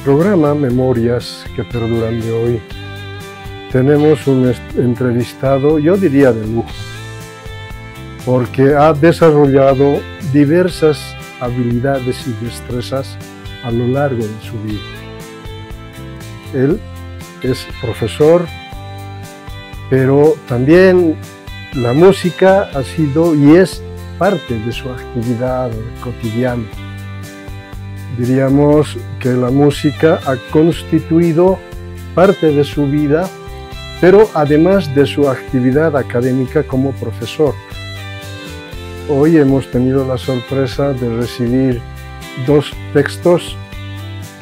programa Memorias que Perduran de hoy tenemos un entrevistado, yo diría de lujo, porque ha desarrollado diversas habilidades y destrezas a lo largo de su vida. Él es profesor, pero también la música ha sido y es parte de su actividad cotidiana. Diríamos que la música ha constituido parte de su vida, pero además de su actividad académica como profesor. Hoy hemos tenido la sorpresa de recibir dos textos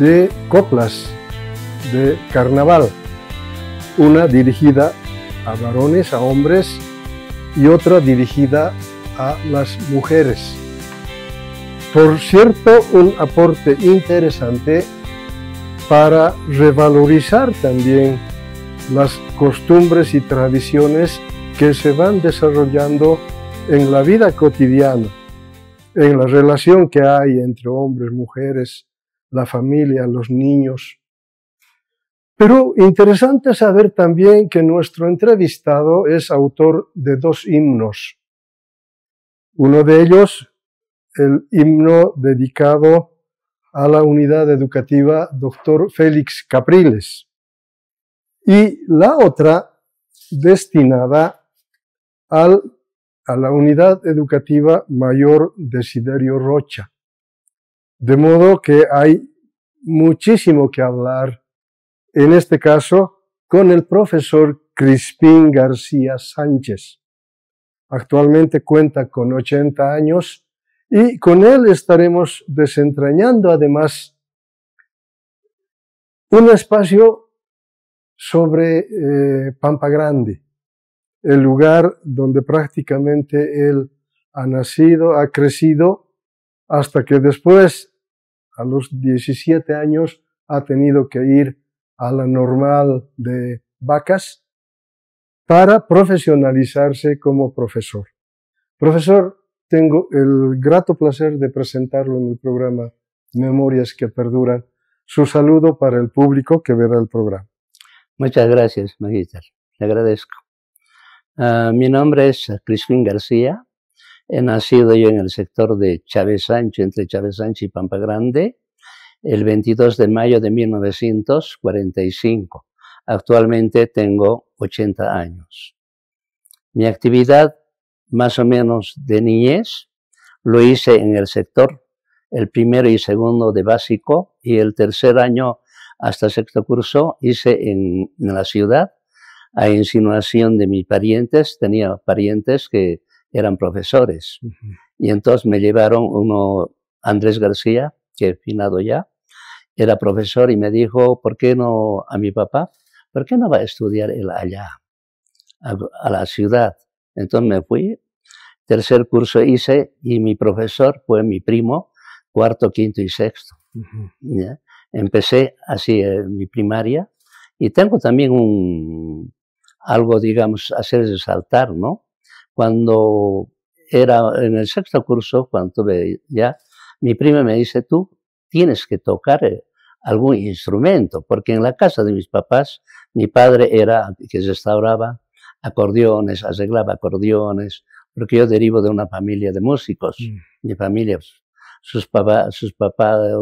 de coplas de carnaval, una dirigida a varones, a hombres, y otra dirigida a las mujeres. Por cierto, un aporte interesante para revalorizar también las costumbres y tradiciones que se van desarrollando en la vida cotidiana, en la relación que hay entre hombres, mujeres, la familia, los niños. Pero interesante saber también que nuestro entrevistado es autor de dos himnos. Uno de ellos, el himno dedicado a la unidad educativa Dr. Félix Capriles, y la otra destinada a la unidad educativa Mayor Desiderio Rocha. De modo que hay muchísimo que hablar, en este caso, con el profesor Crispín García Sánchez. Actualmente cuenta con 80 años y con él estaremos desentrañando además un espacio sobre Pampa Grande, el lugar donde prácticamente él ha nacido, ha crecido, hasta que después, a los 17 años, ha tenido que ir a la Normal de Vacas para profesionalizarse como profesor. Profesor, tengo el grato placer de presentarlo en el programa Memorias que Perduran. Su saludo para el público que verá el programa. Muchas gracias, Magíster. Le agradezco. Mi nombre es Crispín García. He nacido yo en el sector de Chávez Sancho, entre Chávez Sancho y Pampa Grande, el 22 de mayo de 1945. Actualmente tengo 80 años. Mi actividad, más o menos de niñez, lo hice en el sector, el primero y segundo de básico, y el tercer año hasta sexto curso hice en la ciudad, a insinuación de mis parientes. Tenía parientes que eran profesores, y entonces me llevaron uno, Andrés García, que finado ya, era profesor, y me dijo, ¿por qué no a mi papá? ¿Por qué no va a estudiar él allá, a la ciudad? Entonces me fui, tercer curso hice, y mi profesor fue mi primo, cuarto, quinto y sexto. ¿Ya? Empecé así mi primaria, y tengo también algo, digamos, hacer resaltar, ¿no? Cuando era en el sexto curso, cuando tuve ya, mi prima me dice, tú tienes que tocar algún instrumento, porque en la casa de mis papás, mi padre era que restauraba acordeones, arreglaba acordeones, porque yo derivo de una familia de músicos. Mi familia,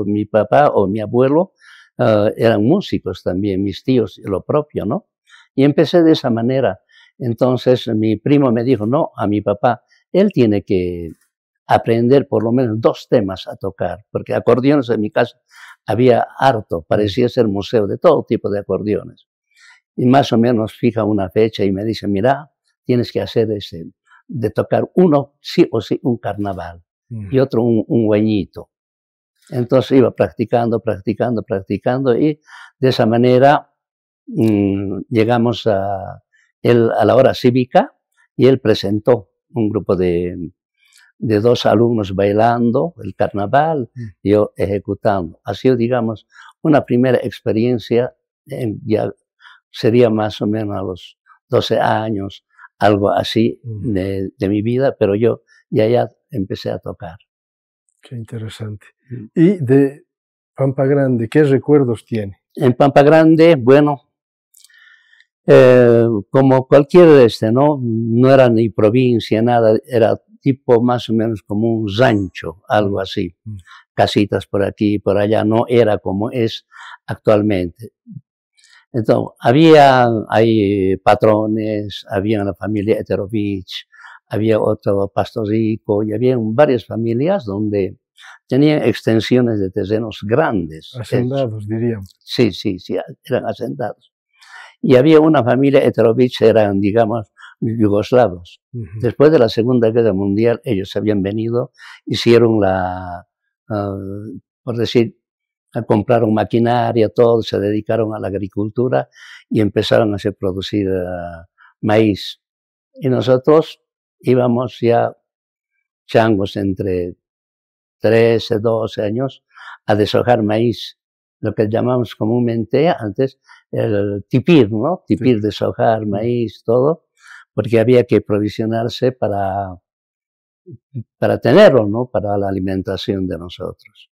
mi papá o mi abuelo eran músicos también, mis tíos, lo propio, ¿no? Y empecé de esa manera. Entonces mi primo me dijo, no, a mi papá, él tiene que aprender por lo menos 2 temas a tocar, porque acordeones en mi casa había harto, parecía ser museo de todo tipo de acordeones. Y más o menos fija una fecha y me dice, mira, tienes que hacer de tocar uno sí o sí un carnaval y otro un guañito. Entonces iba practicando, y de esa manera llegamos a la hora cívica, y él presentó un grupo de 2 alumnos bailando el carnaval, y yo ejecutando. Ha sido, digamos, una primera experiencia, ya sería más o menos a los 12 años, algo así de mi vida, pero yo ya empecé a tocar. Qué interesante. Y de Pampa Grande, ¿qué recuerdos tiene? En Pampa Grande, bueno, como cualquier ¿no? No era ni provincia, nada, era tipo más o menos como un rancho, algo así. Casitas por aquí, por allá, no era como es actualmente. Entonces, había ahí patrones, había una familia Eterovich, había otro Pastor Rico, y había varias familias donde tenían extensiones de terrenos grandes. Hacendados, diríamos. Sí, sí, sí, eran hacendados. Y había una familia Eterovich, eran, digamos, yugoslavos. Después de la Segunda Guerra Mundial, ellos habían venido, hicieron por decir, compraron maquinaria, todo, se dedicaron a la agricultura y empezaron a hacer producir maíz. Y nosotros íbamos ya changos entre 13, 12 años a deshojar maíz, lo que llamamos comúnmente antes el tipir, ¿no? Tipir, deshojar maíz, todo, porque había que provisionarse para tenerlo, ¿no? Para la alimentación de nosotros.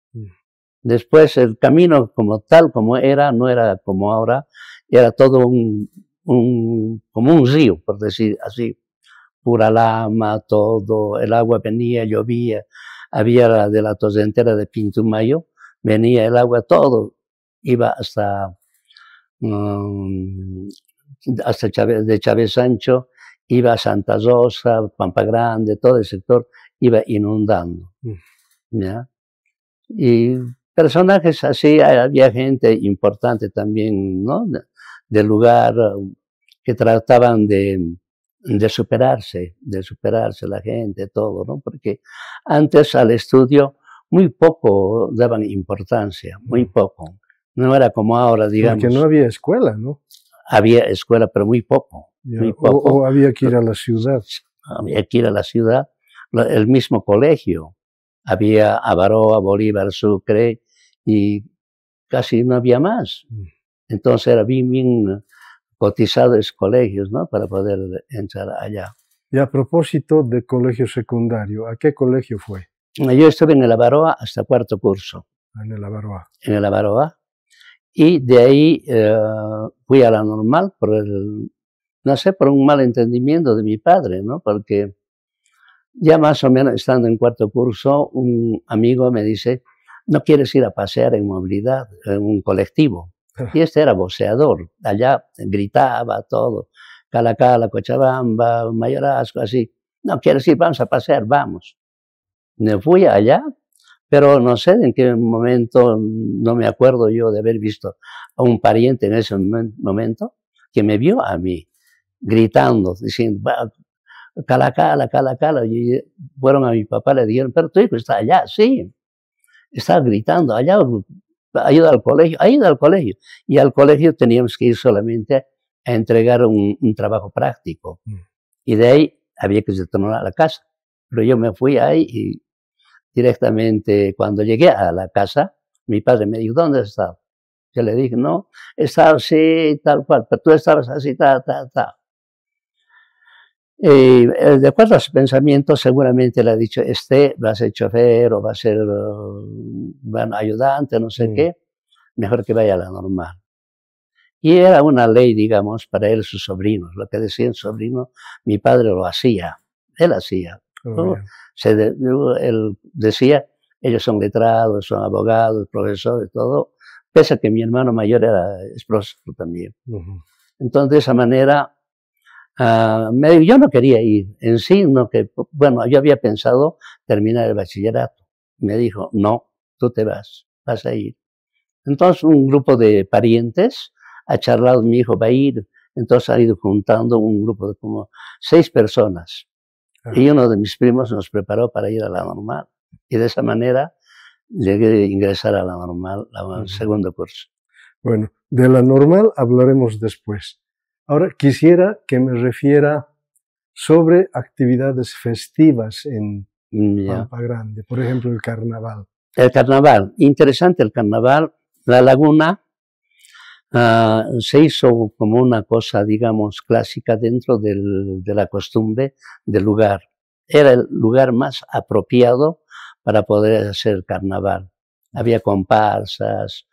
Después el camino como tal, como era, no era como ahora, era todo como un río, por decir así, pura lama, todo, el agua venía, llovía, había de la torrentera de Pintumayo, venía el agua, todo, iba hasta de Chávez Sancho, iba a Santa Rosa, Pampa Grande, todo el sector iba inundando, ¿ya? Y personajes así, había gente importante también, ¿no? Del lugar, que trataban de superarse la gente, todo, ¿no? Porque antes al estudio muy poco daban importancia, muy poco. No era como ahora, digamos. Porque no había escuela, ¿no? Había escuela, pero muy poco. Muy poco. O había que ir a la ciudad. Había que ir a la ciudad. El mismo colegio. Había Avaroa, Bolívar, Sucre, y casi no había más. Entonces era bien cotizados colegios, ¿no? Para poder entrar allá. Y a propósito de colegio secundario, ¿a qué colegio fue? Yo estuve en el Avaroa hasta cuarto curso. En el Avaroa. En el Avaroa. Y de ahí fui a la normal no sé, por un mal entendimiento de mi padre, ¿no? Porque ya más o menos estando en cuarto curso, un amigo me dice, ¿no quieres ir a pasear en movilidad, en un colectivo? Y este era voceador, allá gritaba todo, Cala, Cochabamba, Mayorazgo, así. No quieres ir, vamos a pasear, vamos. Me fui allá, pero no sé en qué momento, no me acuerdo yo de haber visto a un pariente en ese momento que me vio a mí gritando, diciendo, Cala. Y fueron a mi papá, le dijeron, pero tu hijo está allá, sí, está gritando allá, ha ido al colegio. Y al colegio teníamos que ir solamente a entregar un trabajo práctico. Y de ahí había que retornar a la casa. Pero yo me fui ahí y directamente cuando llegué a la casa, mi padre me dijo, ¿dónde has estado? Yo le dije, no, estaba así, tal cual, pero tú estabas así, tal. De acuerdo a su pensamiento, seguramente le ha dicho, va a ser chofer o va a ser ayudante, no sé qué, mejor que vaya a la normal. Y era una ley, digamos, para él, sus sobrinos. Lo que decía el sobrino, mi padre lo hacía, él hacía. Él decía, ellos son letrados, son abogados, profesores, todo, pese a que mi hermano mayor es profesor también. Entonces, de esa manera, yo no quería ir en sí, bueno, yo había pensado terminar el bachillerato. Me dijo, no, tú te vas a ir. Entonces un grupo de parientes ha charlado, mi hijo va a ir, entonces ha ido juntando un grupo de como 6 personas. Y uno de mis primos nos preparó para ir a la normal. Y de esa manera llegué a ingresar a la normal, al segundo curso. Bueno, de la normal hablaremos después. Ahora quisiera que me refiera sobre actividades festivas en Pampa Grande, por ejemplo el carnaval. El carnaval, interesante el carnaval. La laguna se hizo como una cosa, digamos, clásica dentro de la costumbre del lugar. Era el lugar más apropiado para poder hacer carnaval. había comparsas,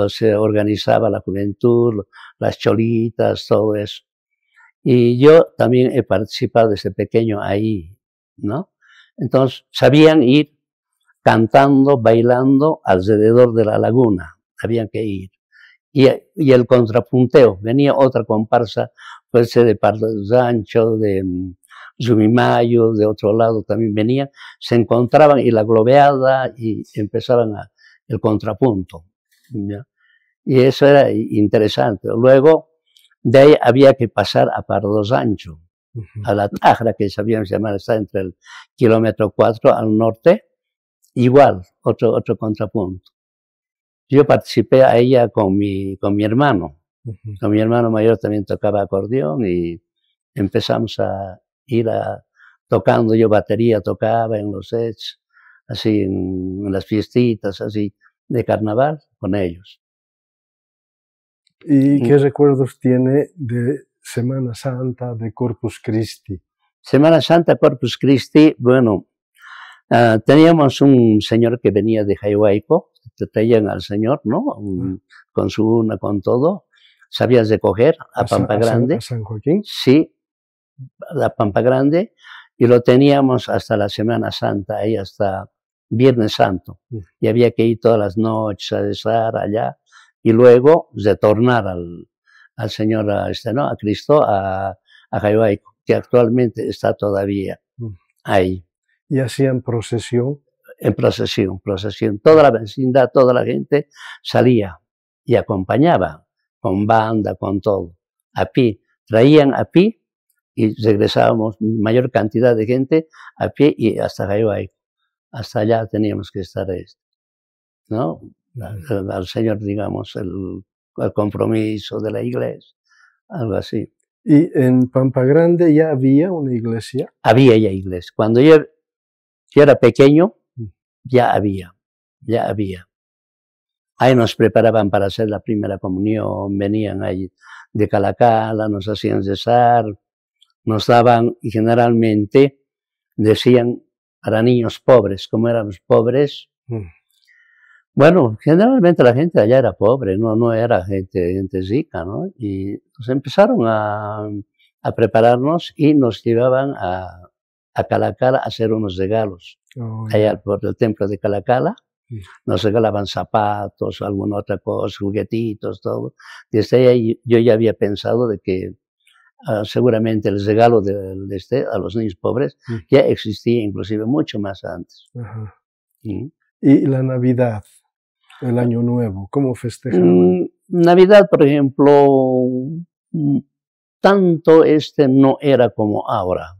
se organizaba la juventud, las cholitas, todo eso. Y yo también he participado desde pequeño ahí, ¿no? Entonces, sabían ir cantando, bailando alrededor de la laguna, habían que ir. Y el contrapunteo, venía otra comparsa, puede ser de Pardo Sancho, de Zumimayo, de otro lado también venían, se encontraban y la globeada y empezaban el contrapunto, ¿ya? Y eso era interesante. Luego, de ahí había que pasar a Pardo Sancho, a la Tajra, que sabíamos llamar, está entre el kilómetro 4 al norte, igual, otro contrapunto. Yo participé a ella con mi hermano. Con mi hermano mayor también tocaba acordeón y empezamos a ir tocando. Yo batería tocaba en los sets, así en las fiestitas, así de carnaval con ellos. ¿Y qué recuerdos tiene de Semana Santa, de Corpus Christi? Semana Santa, Corpus Christi, bueno, teníamos un señor que venía de Jaihuaico, te traían al señor, ¿no? Con su urna, con todo. Sabías recoger a Pampa Grande. ¿A San Joaquín? Sí, a Pampa Grande. Y lo teníamos hasta la Semana Santa, ahí hasta Viernes Santo. Y había que ir todas las noches a rezar allá. Y luego retornar al Señor, ¿no? A Cristo, a Jaihuaico, que actualmente está todavía ahí. ¿Y hacían procesión? En procesión. Toda la vecindad, toda la gente salía y acompañaba, con banda, con todo, a pie. Traían a pie y regresábamos, mayor cantidad de gente, a pie y hasta Jaihuaico. Hasta allá teníamos que estar, ¿no? Al Señor, digamos, el compromiso de la iglesia, algo así. ¿Y en Pampa Grande ya había una iglesia? Había ya iglesia. Cuando yo era pequeño, ya había. Ahí nos preparaban para hacer la primera comunión, venían ahí de Calacala, nos hacían rezar, nos daban, y generalmente decían para niños pobres, como éramos pobres. Bueno, generalmente la gente allá era pobre, no era gente rica, ¿no? Y nos empezaron a prepararnos y nos llevaban a Calacala a hacer unos regalos. Allá por el templo de Calacala, nos regalaban zapatos, alguna otra cosa, juguetitos, todo. Desde ahí yo ya había pensado de que seguramente el regalo a los niños pobres ya existía inclusive mucho más antes. ¿Y la Navidad, el Año Nuevo, cómo festejaban? Navidad, por ejemplo, tanto no era como ahora.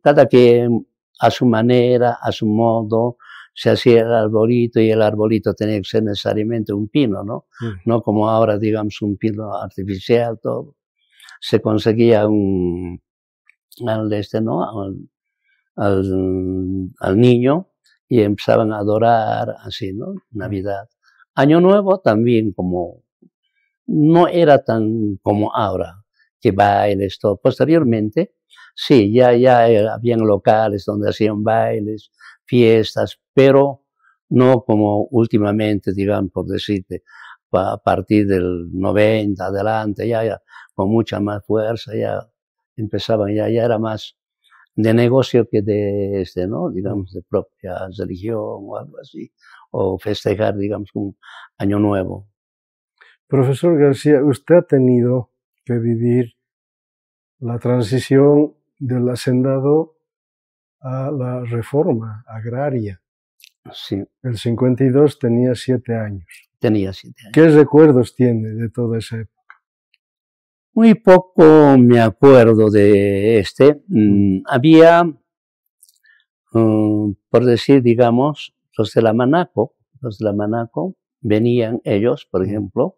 Cada quien a su manera, a su modo, se hacía el arbolito y el arbolito tenía que ser necesariamente un pino, ¿no? No como ahora, digamos, un pino artificial, todo. Se conseguía al niño y empezaban a adorar, así, ¿no? Navidad. Año Nuevo también como, no era tan como ahora, que bailes, todo. Posteriormente, sí, ya habían locales donde hacían bailes, fiestas, pero no como últimamente, digamos, por decirte, a partir del 90 adelante, ya con mucha más fuerza, ya empezaban, ya era más de negocio que de, ¿no? Digamos, de propia religión o algo así, o festejar, digamos, un Año Nuevo. Profesor García, usted ha tenido que vivir la transición del hacendado a la reforma agraria. Sí. El 52 tenía 7 años. Tenía 7 años. ¿Qué recuerdos tiene de toda esa época? Muy poco me acuerdo de había, por decir, digamos, los de la Manaco venían ellos, por ejemplo,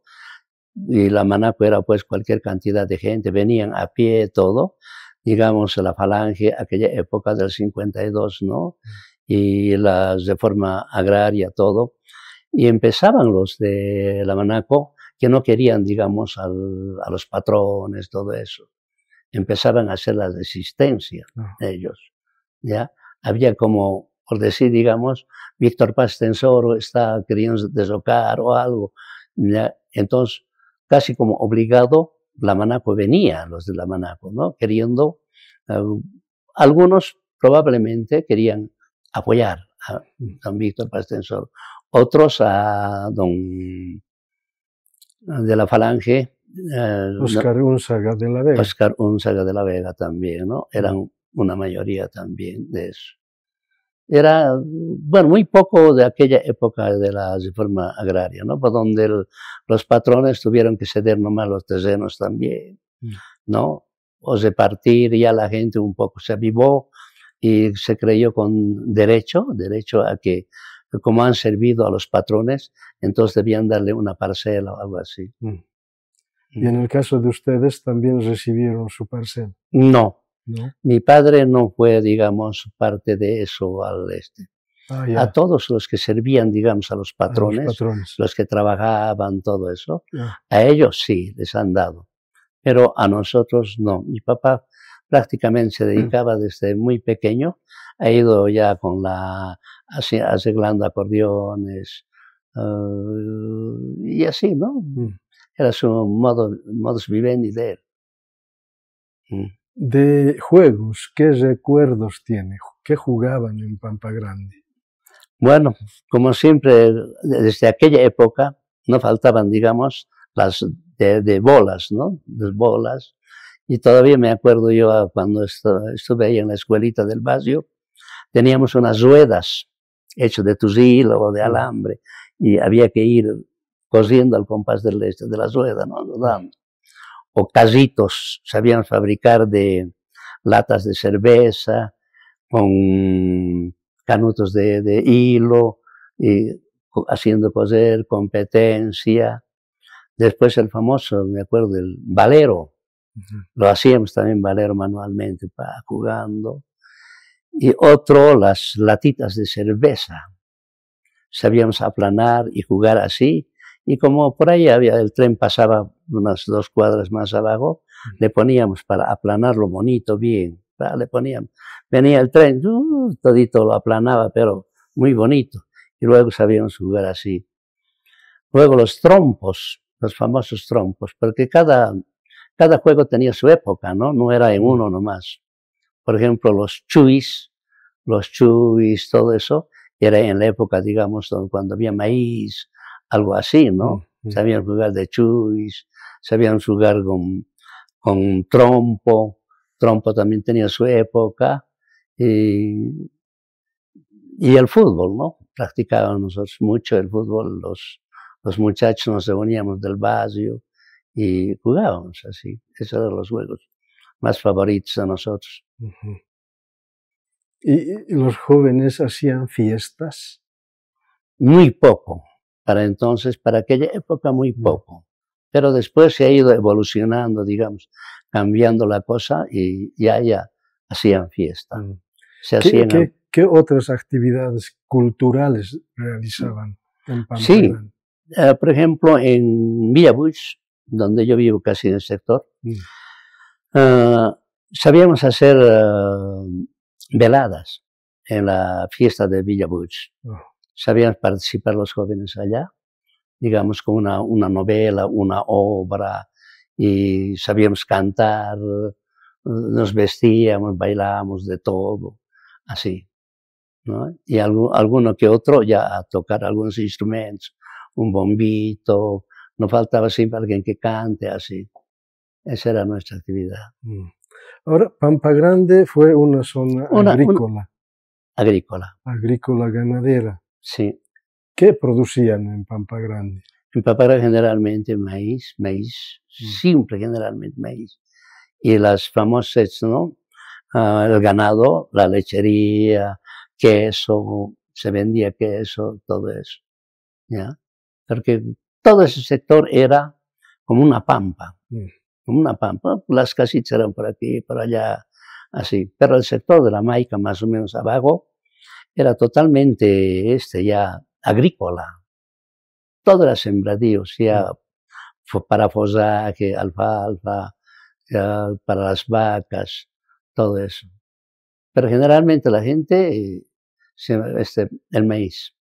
y la Manaco era pues cualquier cantidad de gente, venían a pie todo, digamos, la Falange, aquella época del 52, ¿no? Y la reforma agraria, todo. Y empezaban los de la Manaco, que no querían, digamos, a los patrones, todo eso. Empezaban a hacer la resistencia ellos, ¿ya? Había como por decir, digamos, Víctor Paz Tensoro está queriendo deslocar o algo. ¿Ya? Entonces, casi como obligado, la Manaco venía, los de la Manaco, ¿no? Queriendo, algunos probablemente querían apoyar a don Víctor Paz Tensoro, otros a don de la Falange, Óscar Únzaga de la Vega. Óscar Únzaga de la Vega también, ¿no? Eran una mayoría también de eso. Era, bueno, muy poco de aquella época de la reforma agraria, ¿no? Por donde los patrones tuvieron que ceder nomás los terrenos también, ¿no? O repartir, ya la gente un poco se avivó y se creyó con derecho a que, como han servido a los patrones, entonces debían darle una parcela o algo así. Y en el caso de ustedes también recibieron su parcela. No. ¿No? Mi padre no fue, digamos, parte de eso al este. A todos los que servían, digamos, a los patrones, los que trabajaban, todo eso, a ellos sí les han dado, pero a nosotros no. Mi papá prácticamente se dedicaba desde muy pequeño, ha ido ya con arreglando acordeones, y así, ¿no? Era su modus vivendi de él. De juegos, ¿qué recuerdos tiene? ¿Qué jugaban en Pampa Grande? Bueno, como siempre, desde aquella época no faltaban, digamos, las de bolas, ¿no? Las bolas. Y todavía me acuerdo yo cuando estuve ahí en la escuelita del barrio, teníamos unas ruedas hechas de tusil o de alambre y había que ir cosiendo al compás de la rueda, ¿no? O casitos, sabían fabricar de latas de cerveza, con canutos de hilo, y haciendo coser, competencia. Después el famoso, me acuerdo, el valero, lo hacíamos también valero manualmente, jugando. Y otro, las latitas de cerveza, sabíamos aplanar y jugar así. Y como por ahí el tren pasaba unas 2 cuadras más abajo, le poníamos para aplanarlo bonito, bien, le poníamos. Venía el tren, todito lo aplanaba, pero muy bonito. Y luego sabíamos jugar así. Luego los trompos, los famosos trompos, porque cada juego tenía su época, ¿no? No era en uno nomás. Por ejemplo, los chuis, todo eso, era en la época, digamos, cuando había maíz, algo así, ¿no? Sabían jugar de chuis, sabían jugar con trompo también tenía su época, y el fútbol, ¿no? Practicábamos nosotros mucho el fútbol, los muchachos nos reuníamos del barrio y jugábamos así, esos eran los juegos más favoritos de nosotros. ¿Y los jóvenes hacían fiestas? Muy poco. Para entonces, para aquella época, muy poco. Pero después se ha ido evolucionando, digamos, cambiando la cosa y ya hacían fiesta. ¿Qué otras actividades culturales realizaban en Pampa Sí, Grande? por ejemplo, en Villabuch, donde yo vivo casi en el sector, sabíamos hacer veladas en la fiesta de Villabuch. Sabían participar los jóvenes allá, digamos, con una novela, una obra, y sabíamos cantar, nos vestíamos, bailábamos de todo, así, ¿no? Y alguno que otro ya a tocar algunos instrumentos, un bombito, no faltaba siempre alguien que cante, así. Esa era nuestra actividad. Ahora, Pampa Grande fue una zona agrícola. Agrícola Ganadera. Sí. ¿Qué producían en Pampa Grande? En Pampa Grande generalmente maíz, siempre generalmente maíz. Y las famosas, ¿no? El ganado, la lechería, queso, se vendía queso, todo eso, ¿ya? Porque todo ese sector era como una pampa, las casitas eran por aquí, por allá, así. Pero el sector de la Maica, más o menos abajo, era totalmente ya agrícola. Todo era sembradíos, ya para fosaje, alfalfa, para las vacas, todo eso. Pero generalmente la gente el maíz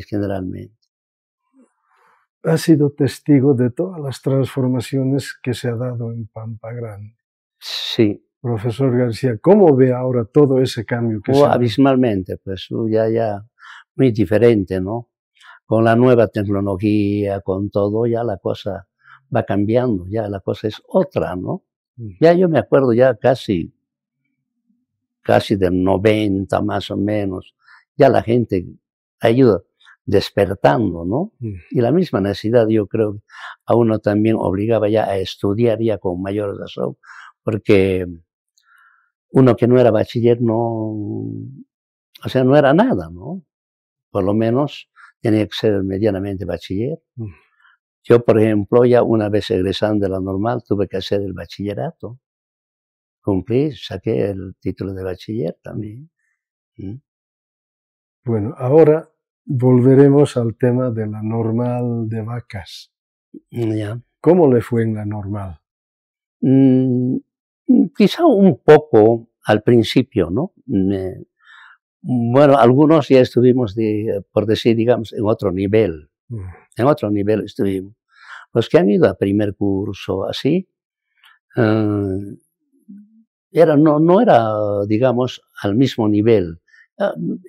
generalmente. Ha sido testigo de todas las transformaciones que se ha dado en Pampa Grande. Sí. Profesor García, ¿cómo ve ahora todo ese cambio que se ha dado? Abismalmente, pues ya muy diferente, ¿no? Con la nueva tecnología, con todo, ya la cosa va cambiando, ya la cosa es otra, ¿no? Ya yo me acuerdo ya casi del 90 más o menos, ya la gente ha ido despertando, ¿no? Y la misma necesidad, yo creo, a uno también obligaba ya a estudiar ya con mayor razón, porque uno que no era bachiller no era nada, ¿no? Por lo menos tenía que ser medianamente bachiller. Yo, por ejemplo, ya una vez egresando de la normal, tuve que hacer el bachillerato. Cumplí, saqué el título de bachiller también. Bueno, ahora volveremos al tema de la normal de Vacas. Ya. ¿Cómo le fue en la normal? Quizá un poco al principio, ¿no? Bueno, algunos ya estuvimos, por decir, digamos, en otro nivel. En otro nivel estuvimos. Los que han ido a primer curso, así, no era, digamos, al mismo nivel,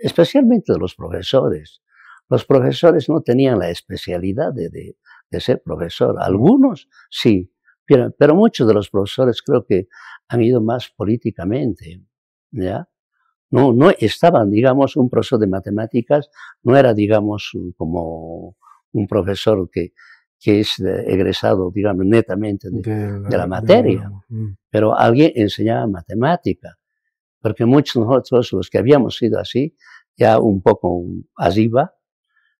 especialmente de los profesores. Los profesores no tenían la especialidad de ser profesor. Algunos sí, pero muchos de los profesores creo que han ido más políticamente, ¿ya? No estaban, digamos, un profesor de matemáticas, no era, digamos, como un profesor que es egresado, digamos, netamente de la materia, pero alguien enseñaba matemática, porque muchos de nosotros, los que habíamos sido así, ya un poco arriba,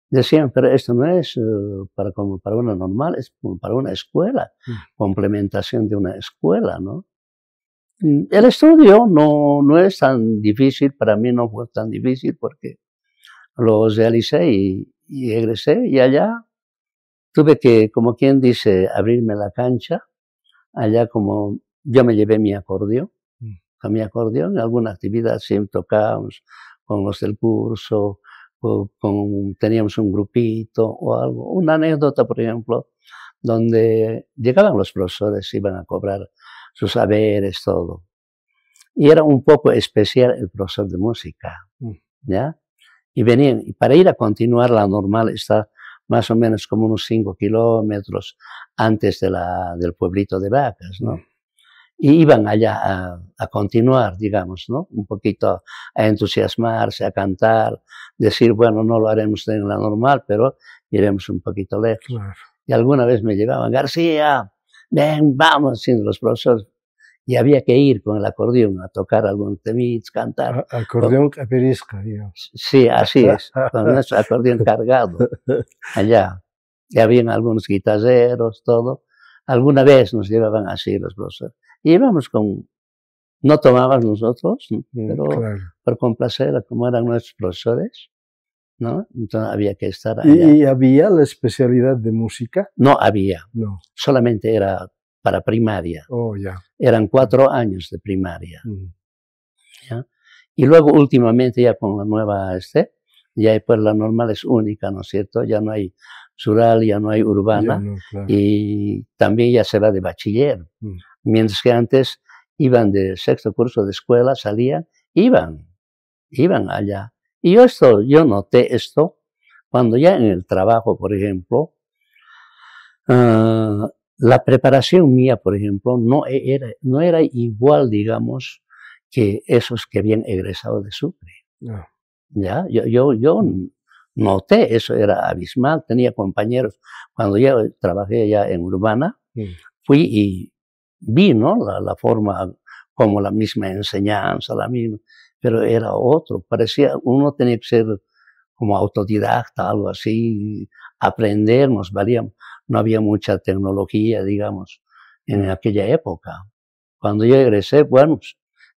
decían, pero esto no es como para una normal, es como para una escuela, complementación de una escuela, ¿no? El estudio no es tan difícil, para mí no fue tan difícil porque lo realicé y egresé y allá tuve que, como quien dice, abrirme la cancha. Allá como yo me llevé mi acordeón, con mi acordeón, en alguna actividad siempre tocábamos con los del curso, teníamos un grupito o algo. Una anécdota, por ejemplo, donde llegaban los profesores, iban a cobrar sus saberes, todo. Y era un poco especial el profesor de música, ¿ya? Y venían, y para ir a continuar la normal está más o menos como unos 5 kilómetros antes del pueblito de Vacas, ¿no? Y iban allá a continuar, digamos, ¿no? Un poquito a entusiasmarse, a cantar, decir, bueno, no lo haremos en la normal, pero iremos un poquito lejos. Claro. Y alguna vez me llevaban, García, ven, vamos, siendo los profesores. Y había que ir con el acordeón a tocar algún temits, cantar. Acordeón caperisca, digamos. Sí, así es, con nuestro acordeón cargado, allá. Y habían algunos guitarreros, todo. Alguna vez nos llevaban así los profesores. Y íbamos no tomábamos nosotros, pero claro, por complacer, como eran nuestros profesores, ¿no? Entonces había que estar allá. ¿Y había la especialidad de música? No había. No. Solamente era para primaria. Oh, ya. Eran 4 años de primaria. ¿Ya? Y luego últimamente ya con la nueva ya pues la normal es única, ¿no es cierto? Ya no hay rural, ya no hay urbana, no, claro, y también ya se va de bachiller. Mientras que antes iban de sexto curso de escuela, salían, iban allá. Y yo noté esto cuando ya en el trabajo, por ejemplo, la preparación mía, por ejemplo, no era igual, digamos, que esos que habían egresado de Sucre. No. ¿Ya? Yo noté, eso era abismal, tenía compañeros, cuando ya trabajé ya en Urbana, fui y vi, ¿no? La forma, como la misma enseñanza, la misma, pero era otro, parecía, uno tenía que ser como autodidacta, algo así, aprender, no había mucha tecnología, digamos, en aquella época. Cuando yo egresé, bueno,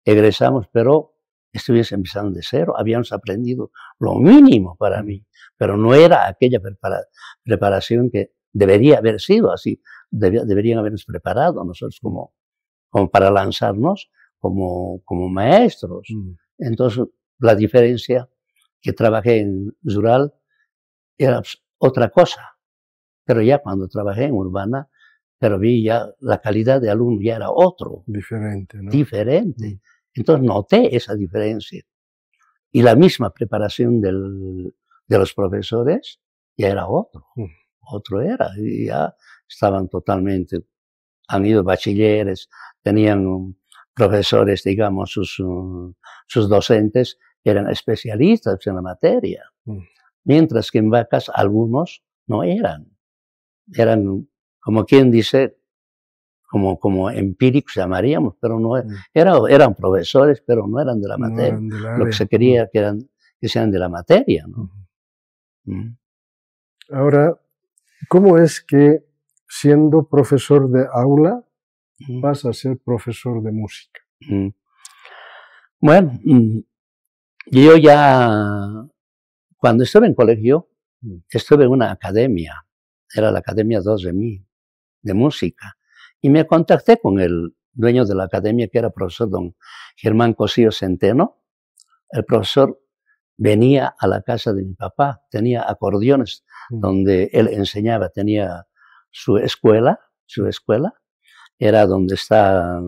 egresamos, pero estuviese empezando de cero, habíamos aprendido lo mínimo para mí, pero no era aquella preparación que debería haber sido así, deberían habernos preparado nosotros como para lanzarnos como maestros. Entonces, la diferencia que trabajé en rural era otra cosa. Pero ya cuando trabajé en urbana, pero vi ya la calidad de alumno ya era otro. Diferente, ¿no? Diferente. Entonces noté esa diferencia. Y la misma preparación de los profesores ya era otro. Otro era. Y ya estaban totalmente, han ido bachilleres, tenían profesores, digamos, sus docentes eran especialistas en la materia. Mientras que en Vacas algunos no eran. Eran, como quien dice, como empíricos llamaríamos, pero no eran profesores, pero no eran de la materia. No eran lo que se quería que sean de la materia, ¿no? Ahora, ¿cómo es que siendo profesor de aula vas a ser profesor de música? Bueno, yo ya cuando estuve en colegio estuve en una academia, era la Academia 2 de música. Y me contacté con el dueño de la academia, que era el profesor don Germán Cosío Centeno. El profesor venía a la casa de mi papá, tenía acordeones donde él enseñaba, tenía su escuela, era donde está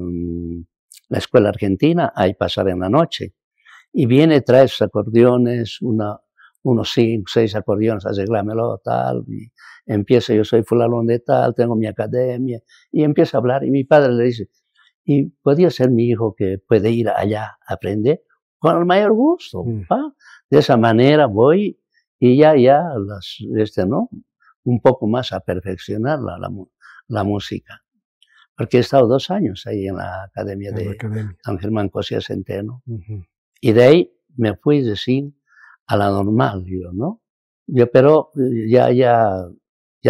la escuela argentina, ahí pasaba en la noche. Y viene, trae sus acordeones, unos 5, 6 acordeones, arreglámelo, tal, y empieza, yo soy fulano de tal, tengo mi academia, y empieza a hablar, y mi padre le dice, ¿y podría ser mi hijo que puede ir allá a aprender? Con el mayor gusto, de esa manera voy, y ya, ¿no? Un poco más a perfeccionar la música. Porque he estado 2 años ahí en la academia de don Germán Cosío Centeno, y de ahí me fui recién a la normal, ¿no? Pero ya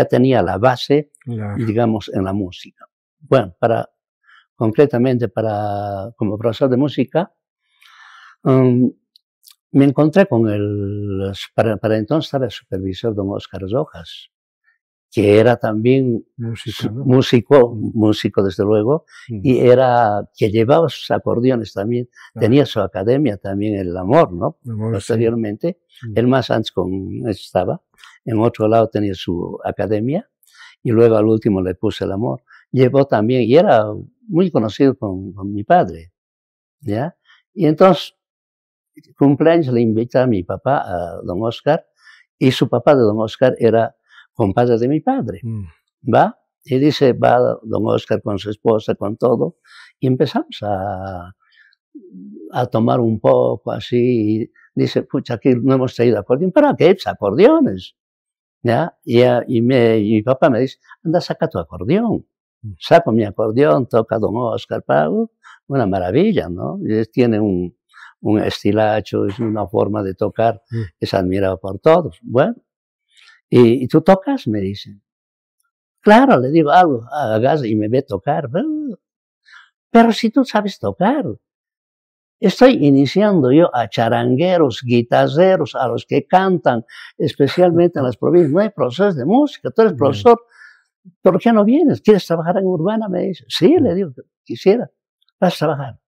tenía la base, digamos, en la música. Bueno, concretamente como profesor de música, me encontré con para entonces estaba el supervisor don Óscar Rojas, que era también músico desde luego, y que llevaba sus acordeones también, tenía su academia también, El Amor, ¿no? Posteriormente, él más antes estaba, en otro lado tenía su academia, y luego al último le puse El Amor. Llevó también, y era muy conocido con mi padre, ¿ya? Y entonces, cumpleaños le invita a mi papá, a don Óscar, y su papá de don Óscar era compadre de mi padre, ¿va? Y dice, va don Óscar con su esposa, con todo, y empezamos a tomar un poco así, y dice, pucha, aquí no hemos traído acordeón, ¿para qué? Pues acordeones, ¿ya? Y mi papá me dice, anda, saca tu acordeón. Saco mi acordeón, toca don Óscar Pago, una maravilla, ¿no? Y tiene un estilacho, es una forma de tocar, es admirado por todos. Bueno, ¿y tú tocas? Me dicen. Claro, le digo algo, hagas, y me ve tocar. Pero si tú sabes tocar, estoy iniciando yo a charangueros, guitarreros, a los que cantan, especialmente en las provincias. No hay profesores de música, tú eres profesor, ¿por qué no vienes? ¿Quieres trabajar en urbana? Me dice. Sí, le digo, quisiera, vas a trabajar.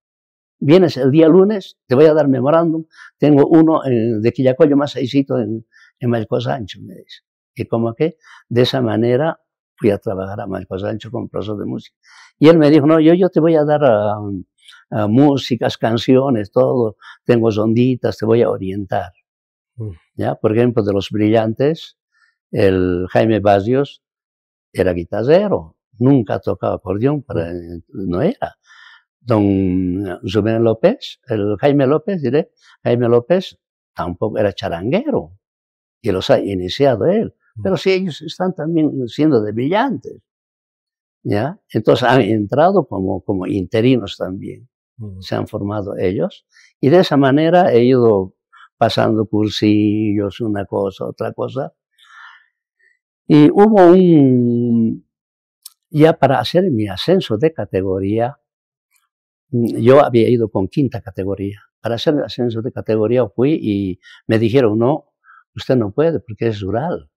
Vienes el día lunes, te voy a dar memorándum, tengo uno de Quillacollo más 6 en Marisco Sancho, me dice. Y como que, de esa manera, fui a trabajar a Marisco Sancho como profesor de música. Y él me dijo, no, yo te voy a dar músicas, canciones, todo, tengo onditas, te voy a orientar. ¿Ya? Por ejemplo, de los brillantes, el Jaime Bazios era guitarrero, nunca tocaba acordeón, no era. Don Rubén López, el Jaime López tampoco era charanguero, y los ha iniciado él. Pero sí, ellos están también siendo de brillantes, ¿ya? Entonces han entrado como interinos también, se han formado ellos, y de esa manera he ido pasando cursillos, una cosa, otra cosa. Y hubo ya para hacer mi ascenso de categoría, yo había ido con 5ª categoría. Para hacer el ascenso de categoría fui y me dijeron, no, usted no puede porque es rural.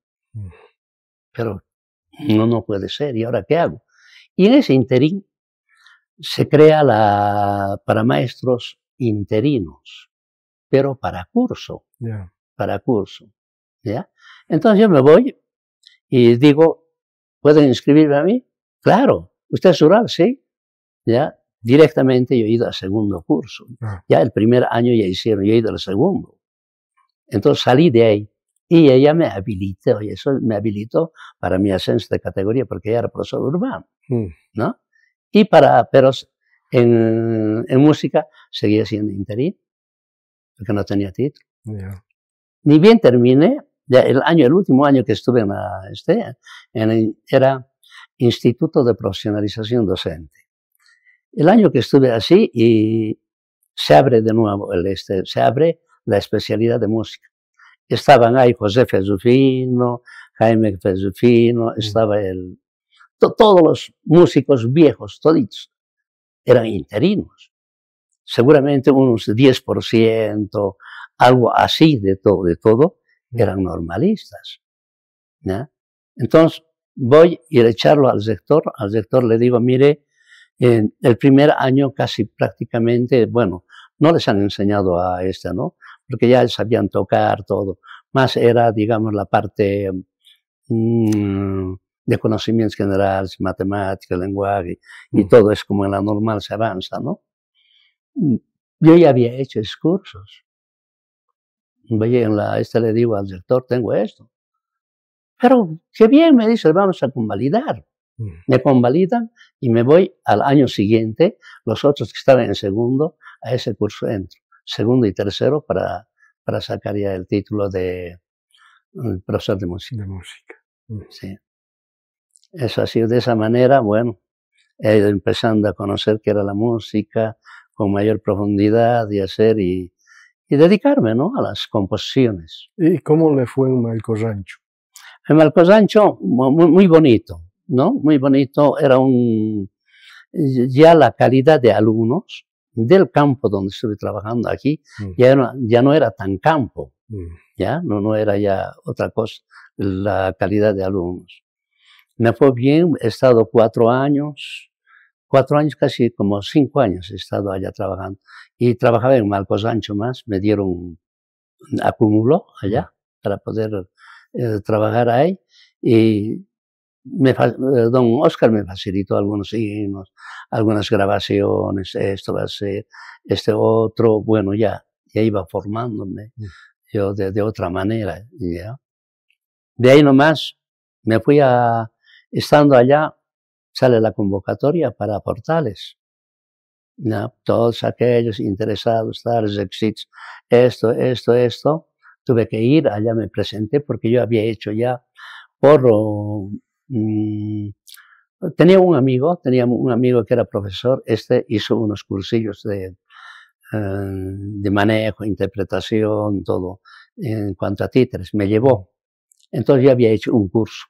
Pero no puede ser, ¿y ahora qué hago? Y en ese interín se crea para maestros interinos, pero para curso. para curso, ¿ya? Entonces yo me voy y digo, ¿pueden inscribirme a mí? Claro, ¿usted es rural? Sí, ¿ya? Directamente yo he ido al segundo curso. Ya el primer año ya hicieron, yo he ido al segundo. Entonces salí de ahí y ella me habilitó, y eso me habilitó para mi ascenso de categoría, porque ella era profesor urbano, ¿no? Y pero en música seguía siendo interín, porque no tenía título. Yeah. Ni bien terminé, ya el último año que estuve era Instituto de Profesionalización Docente. El año que estuve así y se abre de nuevo se abre la especialidad de música. Estaban ahí José Fesufino, Jaime Fesufino, estaba todos los músicos viejos, toditos, eran interinos. Seguramente unos 10%, algo así de todo, eran normalistas, ¿no? Entonces voy a echarlo al sector le digo, mire, el primer año casi prácticamente, bueno, no les han enseñado a ¿no? Porque ya sabían tocar todo, más era, digamos, la parte de conocimientos generales, matemática, lenguaje, y todo es como en la normal se avanza, ¿no? Yo ya había hecho esos cursos. Voy le digo al sector, tengo esto. Pero qué bien, me dice, vamos a convalidar. Me convalidan y me voy al año siguiente, los otros que estaban en segundo, a ese curso entro. Segundo y tercero para sacar ya el título de profesor de música. Sí. Eso ha sido de esa manera, bueno, he ido empezando a conocer qué era la música con mayor profundidad y hacer y dedicarme, ¿no?, a las composiciones. ¿Y cómo le fue en Malcosancho? En Malcosancho, muy bonito, ¿no? Muy bonito. Era ya la calidad de alumnos del campo donde estuve trabajando aquí, ya no era tan campo, ya no era ya otra cosa, la calidad de alumnos. Me fue bien, he estado 4 años, casi como 5 años he estado allá trabajando. Y trabajaba en Malcosancho más, me dieron acumulo allá para poder trabajar ahí. Y don Oscar me facilitó algunos himnos, algunas grabaciones, esto va a ser, otro, bueno, ya iba formándome yo de otra manera, ¿ya? De ahí nomás me fui estando allá, sale la convocatoria para Portales, ¿no? Todos aquellos interesados, tales éxitos, esto, tuve que ir, allá me presenté porque yo había hecho ya tenía un amigo que era profesor, hizo unos cursillos de manejo, interpretación, todo, en cuanto a títeres, me llevó. Entonces yo había hecho un curso.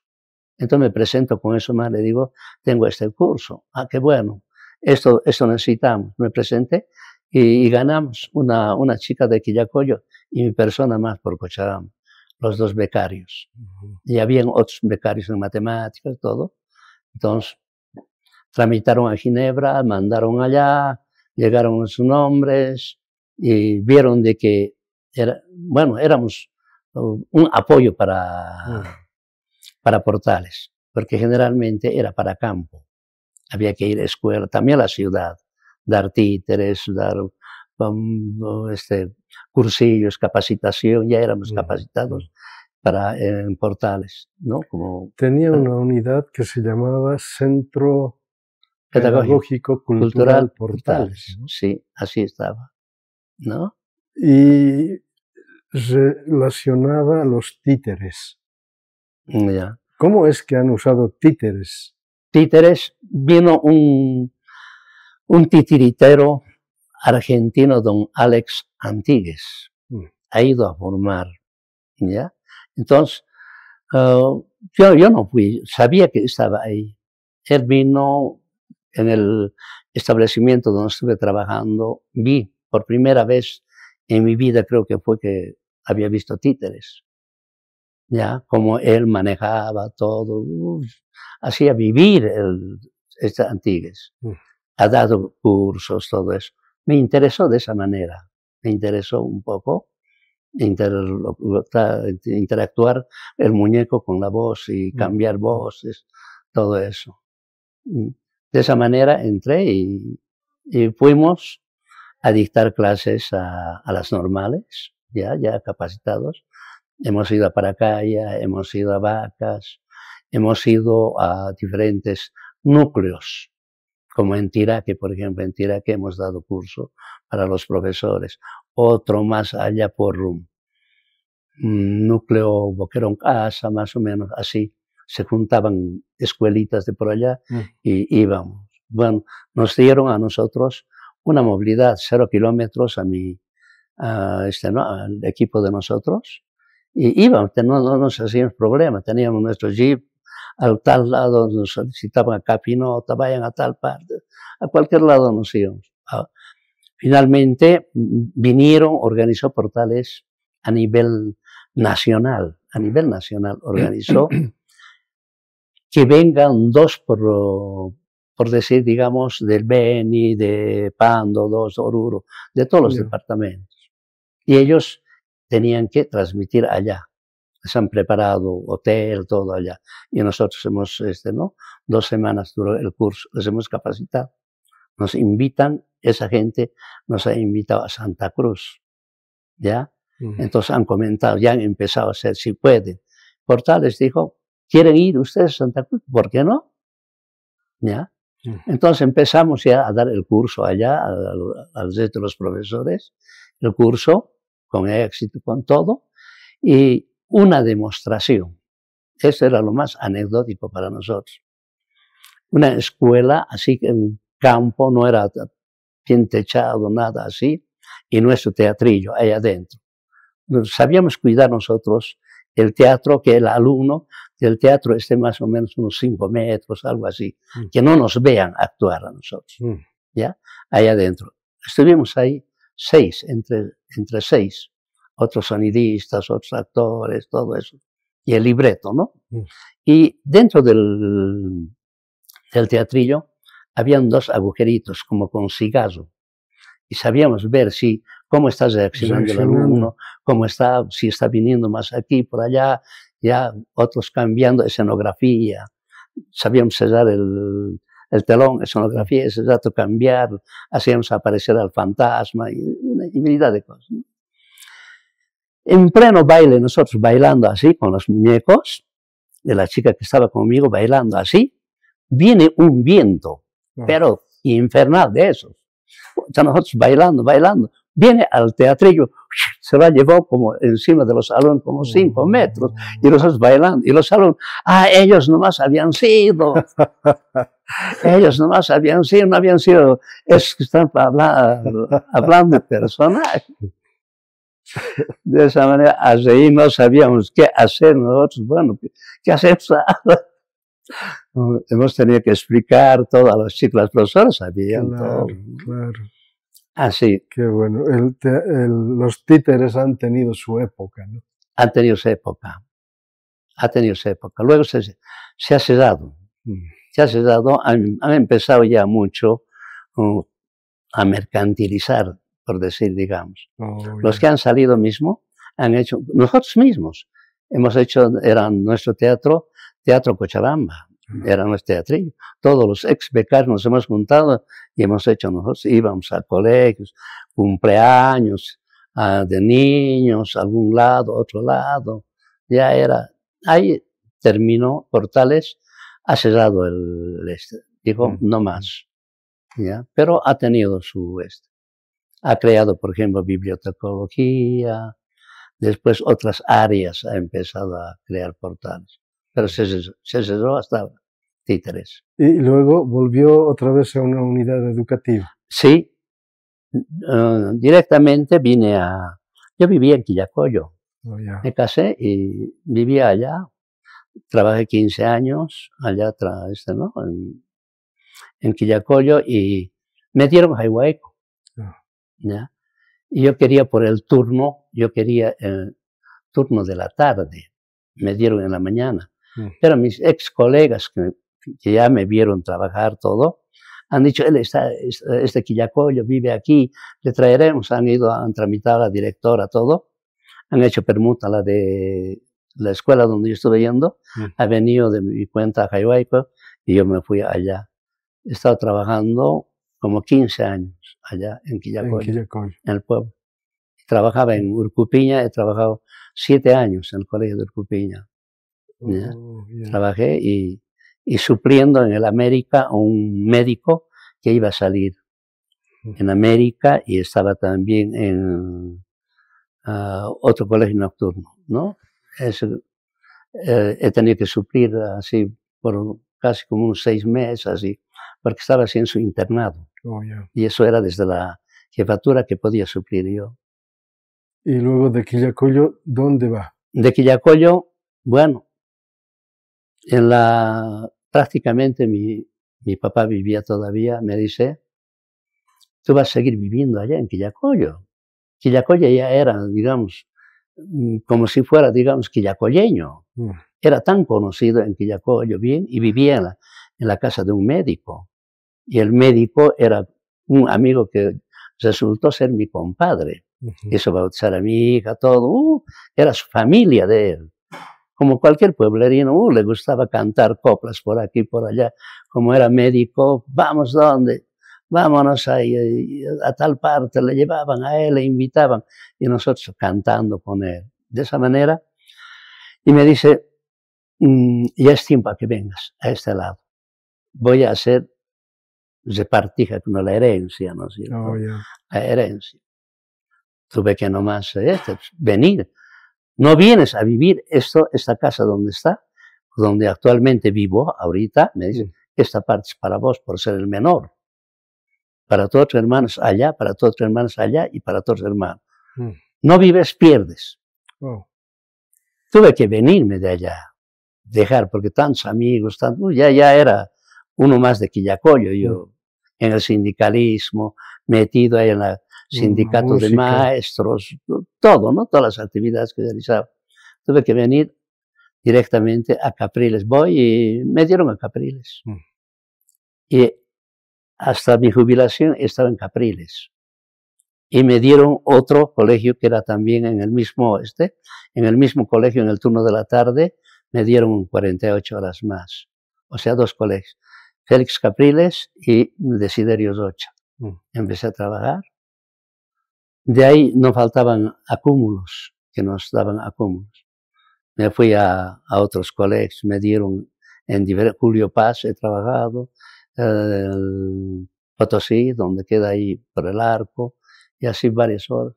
Entonces me presento con eso más, le digo, tengo este curso. Ah, qué bueno, esto necesitamos. Me presenté y ganamos una chica de Quillacollo y mi persona más por Cochabamba, los 2 becarios. Y habían otros becarios en matemáticas, todo. Entonces, tramitaron a Ginebra, mandaron allá, llegaron los nombres y vieron de que éramos un apoyo para Portales, porque generalmente era para campo. Había que ir a escuela, también a la ciudad, dar títeres, dar cursillos, capacitación, ya éramos capacitados en Portales, ¿no? Tenía una unidad que se llamaba Centro Pedagógico Cultural Portales, ¿no? Sí, así estaba, ¿no? Y relacionaba los títeres. Ya. ¿Cómo es que han usado títeres? Títeres, vino un titiritero argentino, don Alex Antigues, ha ido a formar, ¿ya? Entonces, yo no fui, sabía que estaba ahí. Él vino en el establecimiento donde estuve trabajando, vi por primera vez en mi vida, creo que fue que había visto títeres, ya, como él manejaba todo, hacía vivir Antigues, ha dado cursos, todo eso. Me interesó de esa manera, me interesó un poco interactuar el muñeco con la voz y cambiar voces, todo eso. De esa manera entré y fuimos a dictar clases a las normales, ya capacitados. Hemos ido a Paracaya, hemos ido a Vacas, hemos ido a diferentes núcleos, como en Tiraque, por ejemplo. En Tiraque hemos dado curso para los profesores. Otro más allá por un núcleo Boquerón Casa, más o menos así. Se juntaban escuelitas de por allá y íbamos. Bueno, nos dieron a nosotros una movilidad 0 kilómetros al equipo de nosotros. Y íbamos, no nos hacíamos problema. Teníamos nuestro jeep, al tal lado nos solicitaban a Capinota, vayan a tal parte, a cualquier lado nos íbamos. Finalmente vinieron, organizó Portales a nivel nacional, organizó que vengan 2 por decir, digamos, del Beni, de Pando, 2 de Oruro, de todos los departamentos. Y ellos tenían que transmitir allá. Les han preparado hotel, todo allá. Y nosotros hemos, 2 semanas duró el curso, les hemos capacitado. Nos invitan, esa gente nos ha invitado a Santa Cruz, ¿ya? Entonces han comentado, ya han empezado a hacer, si pueden. Portales dijo, ¿quieren ir ustedes a Santa Cruz? ¿Por qué no? ¿Ya? Entonces empezamos ya a dar el curso allá, a los profesores, el curso con éxito, con todo, y una demostración. Eso era lo más anecdótico para nosotros. Una escuela, así que en campo, no era bien techado, nada así, y nuestro teatrillo ahí adentro. Sabíamos cuidar nosotros el teatro, que el alumno del teatro esté más o menos unos 5 metros, algo así, que no nos vean actuar a nosotros, ¿ya? Ahí adentro. Estuvimos ahí 6, entre 6, otros sonidistas, otros actores, todo eso, y el libreto, ¿no? Y dentro del teatrillo habían 2 agujeritos, como con cigarro, y sabíamos ver cómo está reaccionando el alumno, cómo está, si está viniendo más aquí, por allá, ya otros cambiando escenografía. Sabíamos cerrar el telón, escenografía, ese rato cambiar, hacíamos aparecer al fantasma y una infinidad de cosas, ¿no? En pleno baile, nosotros bailando así con los muñecos, de la chica que estaba conmigo bailando así, viene un viento, pero infernal de esos. Ya nosotros bailando, viene al teatrillo, se la llevó como encima de los salones, como 5 metros, y nosotros bailando, y los salones, ellos nomás habían sido, no habían sido, esos que están hablando de personajes. De esa manera, así no sabíamos qué hacer nosotros. Bueno, ¿qué hacemos? Hemos tenido que explicar todo a los chicos, las profesoras sabían todo. Claro. Así. Qué bueno. Los títeres han tenido su época, ¿no? Han tenido su época. Luego se ha cerrado. Se ha cerrado. Han empezado ya mucho a mercantilizar, por decir, digamos. Los que han salido mismo han hecho, nosotros mismos hemos hecho, era nuestro Teatro Cochabamba, era nuestro teatrillo. Todos los ex becarios nos hemos juntado y hemos hecho, nosotros íbamos a colegios, cumpleaños de niños, algún lado, otro lado, ya era, ahí terminó Portales, ha cerrado dijo, no más, ¿ya? Pero ha tenido su ha creado, por ejemplo, bibliotecología, después otras áreas ha empezado a crear Portales, pero se cerró hasta ahora, títeres. Y luego volvió otra vez a una unidad educativa. Sí, directamente yo vivía en Quillacollo, me casé y vivía allá, trabajé 15 años allá, ¿no? en Quillacollo, y me dieron Jaihueco. ¿Ya? Y yo quería por el turno de la tarde, me dieron en la mañana. Pero mis ex colegas que ya me vieron trabajar todo, han dicho, él es de Quillacollo, vive aquí, le traeremos, han tramitado a la directora todo, han hecho permuta la de la escuela donde yo estuve yendo, ha venido de mi cuenta a Jaihuayco y yo me fui allá. He estado trabajando como 15 años allá en Quillacollo, en el pueblo. Trabajaba en Urcupiña, he trabajado 7 años en el colegio de Urcupiña. Trabajé y supliendo en el América a un médico que iba a salir en América y estaba también en otro colegio nocturno, ¿no? He tenido que suplir así por casi como unos 6 meses, así, porque estaba haciendo su internado. Y eso era desde la jefatura que podía suplir yo. Y luego de Quillacollo, ¿dónde va? De Quillacollo, bueno, prácticamente mi papá vivía todavía, me dice, tú vas a seguir viviendo allá en Quillacollo. Quillacollo ya era, digamos, como si fuera, digamos, quillacolleño. Era tan conocido en Quillacollo bien y vivía en la casa de un médico. Y el médico era un amigo que resultó ser mi compadre. Hizo bautizar a mi hija, todo. Era su familia de él. Como cualquier pueblerino, le gustaba cantar coplas por aquí, por allá. Como era médico, vamos, ¿dónde? Vámonos ahí, a tal parte, le llevaban a él, le invitaban, y nosotros cantando con él. De esa manera, y me dice, ya es tiempo a que vengas a este lado. Voy a hacer repartija con la herencia, ¿no es cierto? La herencia. Tuve que nomás venir. No vienes a vivir esta casa donde actualmente vivo, ahorita, me dice, esta parte es para vos por ser el menor. Para todos tus hermanos allá, para todos tus hermanos allá y para todos los hermanos. No vives, pierdes. Tuve que venirme de allá, dejar, porque tantos amigos, ya era uno más de Quillacollo, yo en el sindicalismo, metido ahí en el sindicato de maestros, todo, ¿no? Todas las actividades que realizaba. Tuve que venir directamente a Capriles. Voy y me dieron a Capriles. Y hasta mi jubilación estaba en Capriles. Y me dieron otro colegio que era también en el mismo colegio, en el turno de la tarde, me dieron 48 horas más. O sea, 2 colegios. Félix Capriles y Desiderio Rocha. Empecé a trabajar. De ahí no faltaban acúmulos, que nos daban acúmulos. Me fui a otros colegios, me dieron en Julio Paz, he trabajado, Potosí, donde queda ahí por el Arco, y así varias horas.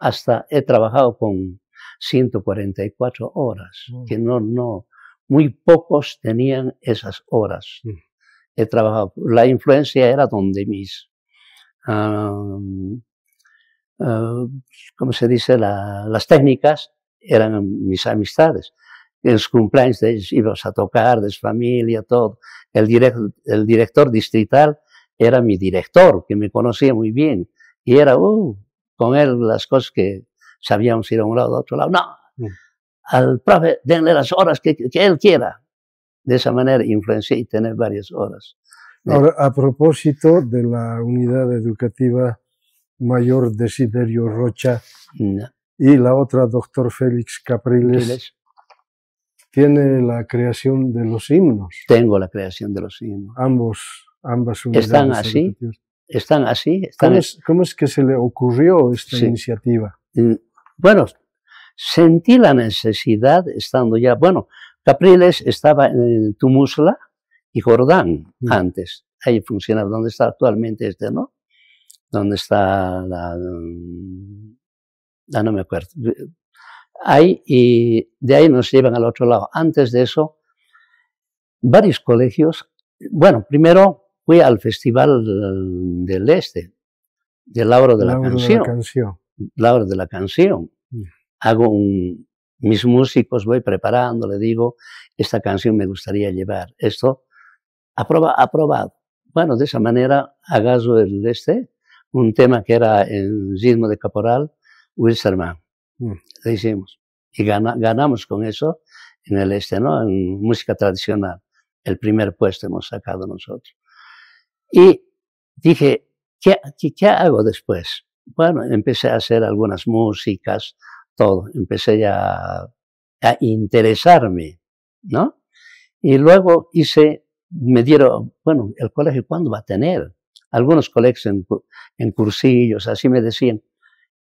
Hasta he trabajado con 144 horas, que muy pocos tenían esas horas. He trabajado, la influencia era donde ¿cómo se dice? Las técnicas eran mis amistades. En los cumpleaños de ellos íbamos a tocar, de su familia, todo. El director distrital era mi director, que me conocía muy bien. Y era, con él las cosas que sabíamos ir a un lado, a otro lado. No, al profe, denle las horas que él quiera. De esa manera influencié y tener varias horas. Ahora, a propósito de la unidad educativa mayor Desiderio Rocha y la otra doctor Félix Capriles, tiene la creación de los himnos. Tengo la creación de los himnos. Ambas unidades están así. ¿Cómo es que se le ocurrió esta iniciativa? Bueno, sentí la necesidad estando ya, Capriles estaba en Tumusla y Jordán antes. Ahí funcionaba, donde está actualmente ¿no? Donde está no me acuerdo. Ahí, y de ahí nos llevan al otro lado. Antes de eso, varios colegios. Bueno, primero fui al Festival del Este, del Lauro de la Canción. Lauro de la Canción. Hago mis músicos, voy preparando, le digo, esta canción me gustaría llevar. Esto, aprobado. Bueno, de esa manera, agarro un tema que era en ritmo de caporal, Wilstermann. Le hicimos. Y ganamos con eso en el ¿no? En música tradicional. El primer puesto hemos sacado nosotros. Y dije, ¿qué hago después? Bueno, empecé a hacer algunas músicas, todo. Empecé a interesarme, ¿no? Y luego me dieron, bueno, ¿el colegio cuándo va a tener? Algunos colegios en cursillos, así me decían,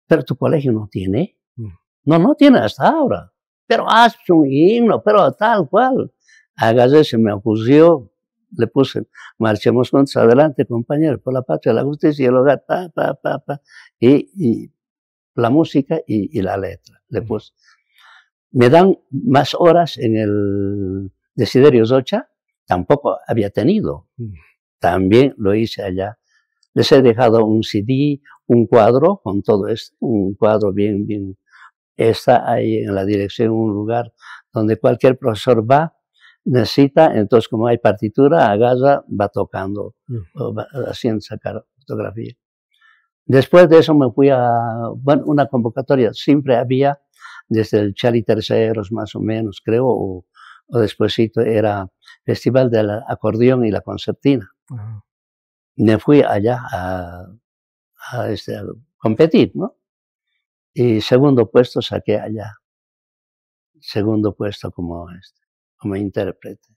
pero tu colegio no tiene. No tiene hasta ahora. Pero haz un himno, pero tal cual. Hágase, se me ocurrió, le puse, marchemos juntos adelante, compañeros, por la patria, la justicia y el hogar, y la música y la letra, le puse. Me dan más horas en el Desiderio Rocha, tampoco había tenido. También lo hice allá. Les he dejado un CD, un cuadro con todo esto, un cuadro bien, está ahí en la dirección, un lugar donde cualquier profesor va, necesita, entonces como hay partitura, agarra, va tocando, va haciendo sacar fotografía. Después de eso me fui a, bueno, una convocatoria, siempre había, desde el Charlie Terceros más o menos, creo, o despuésito era Festival del Acordeón y la Concertina. Me fui allá a competir, ¿no? Y segundo puesto saqué allá. Segundo puesto como intérprete.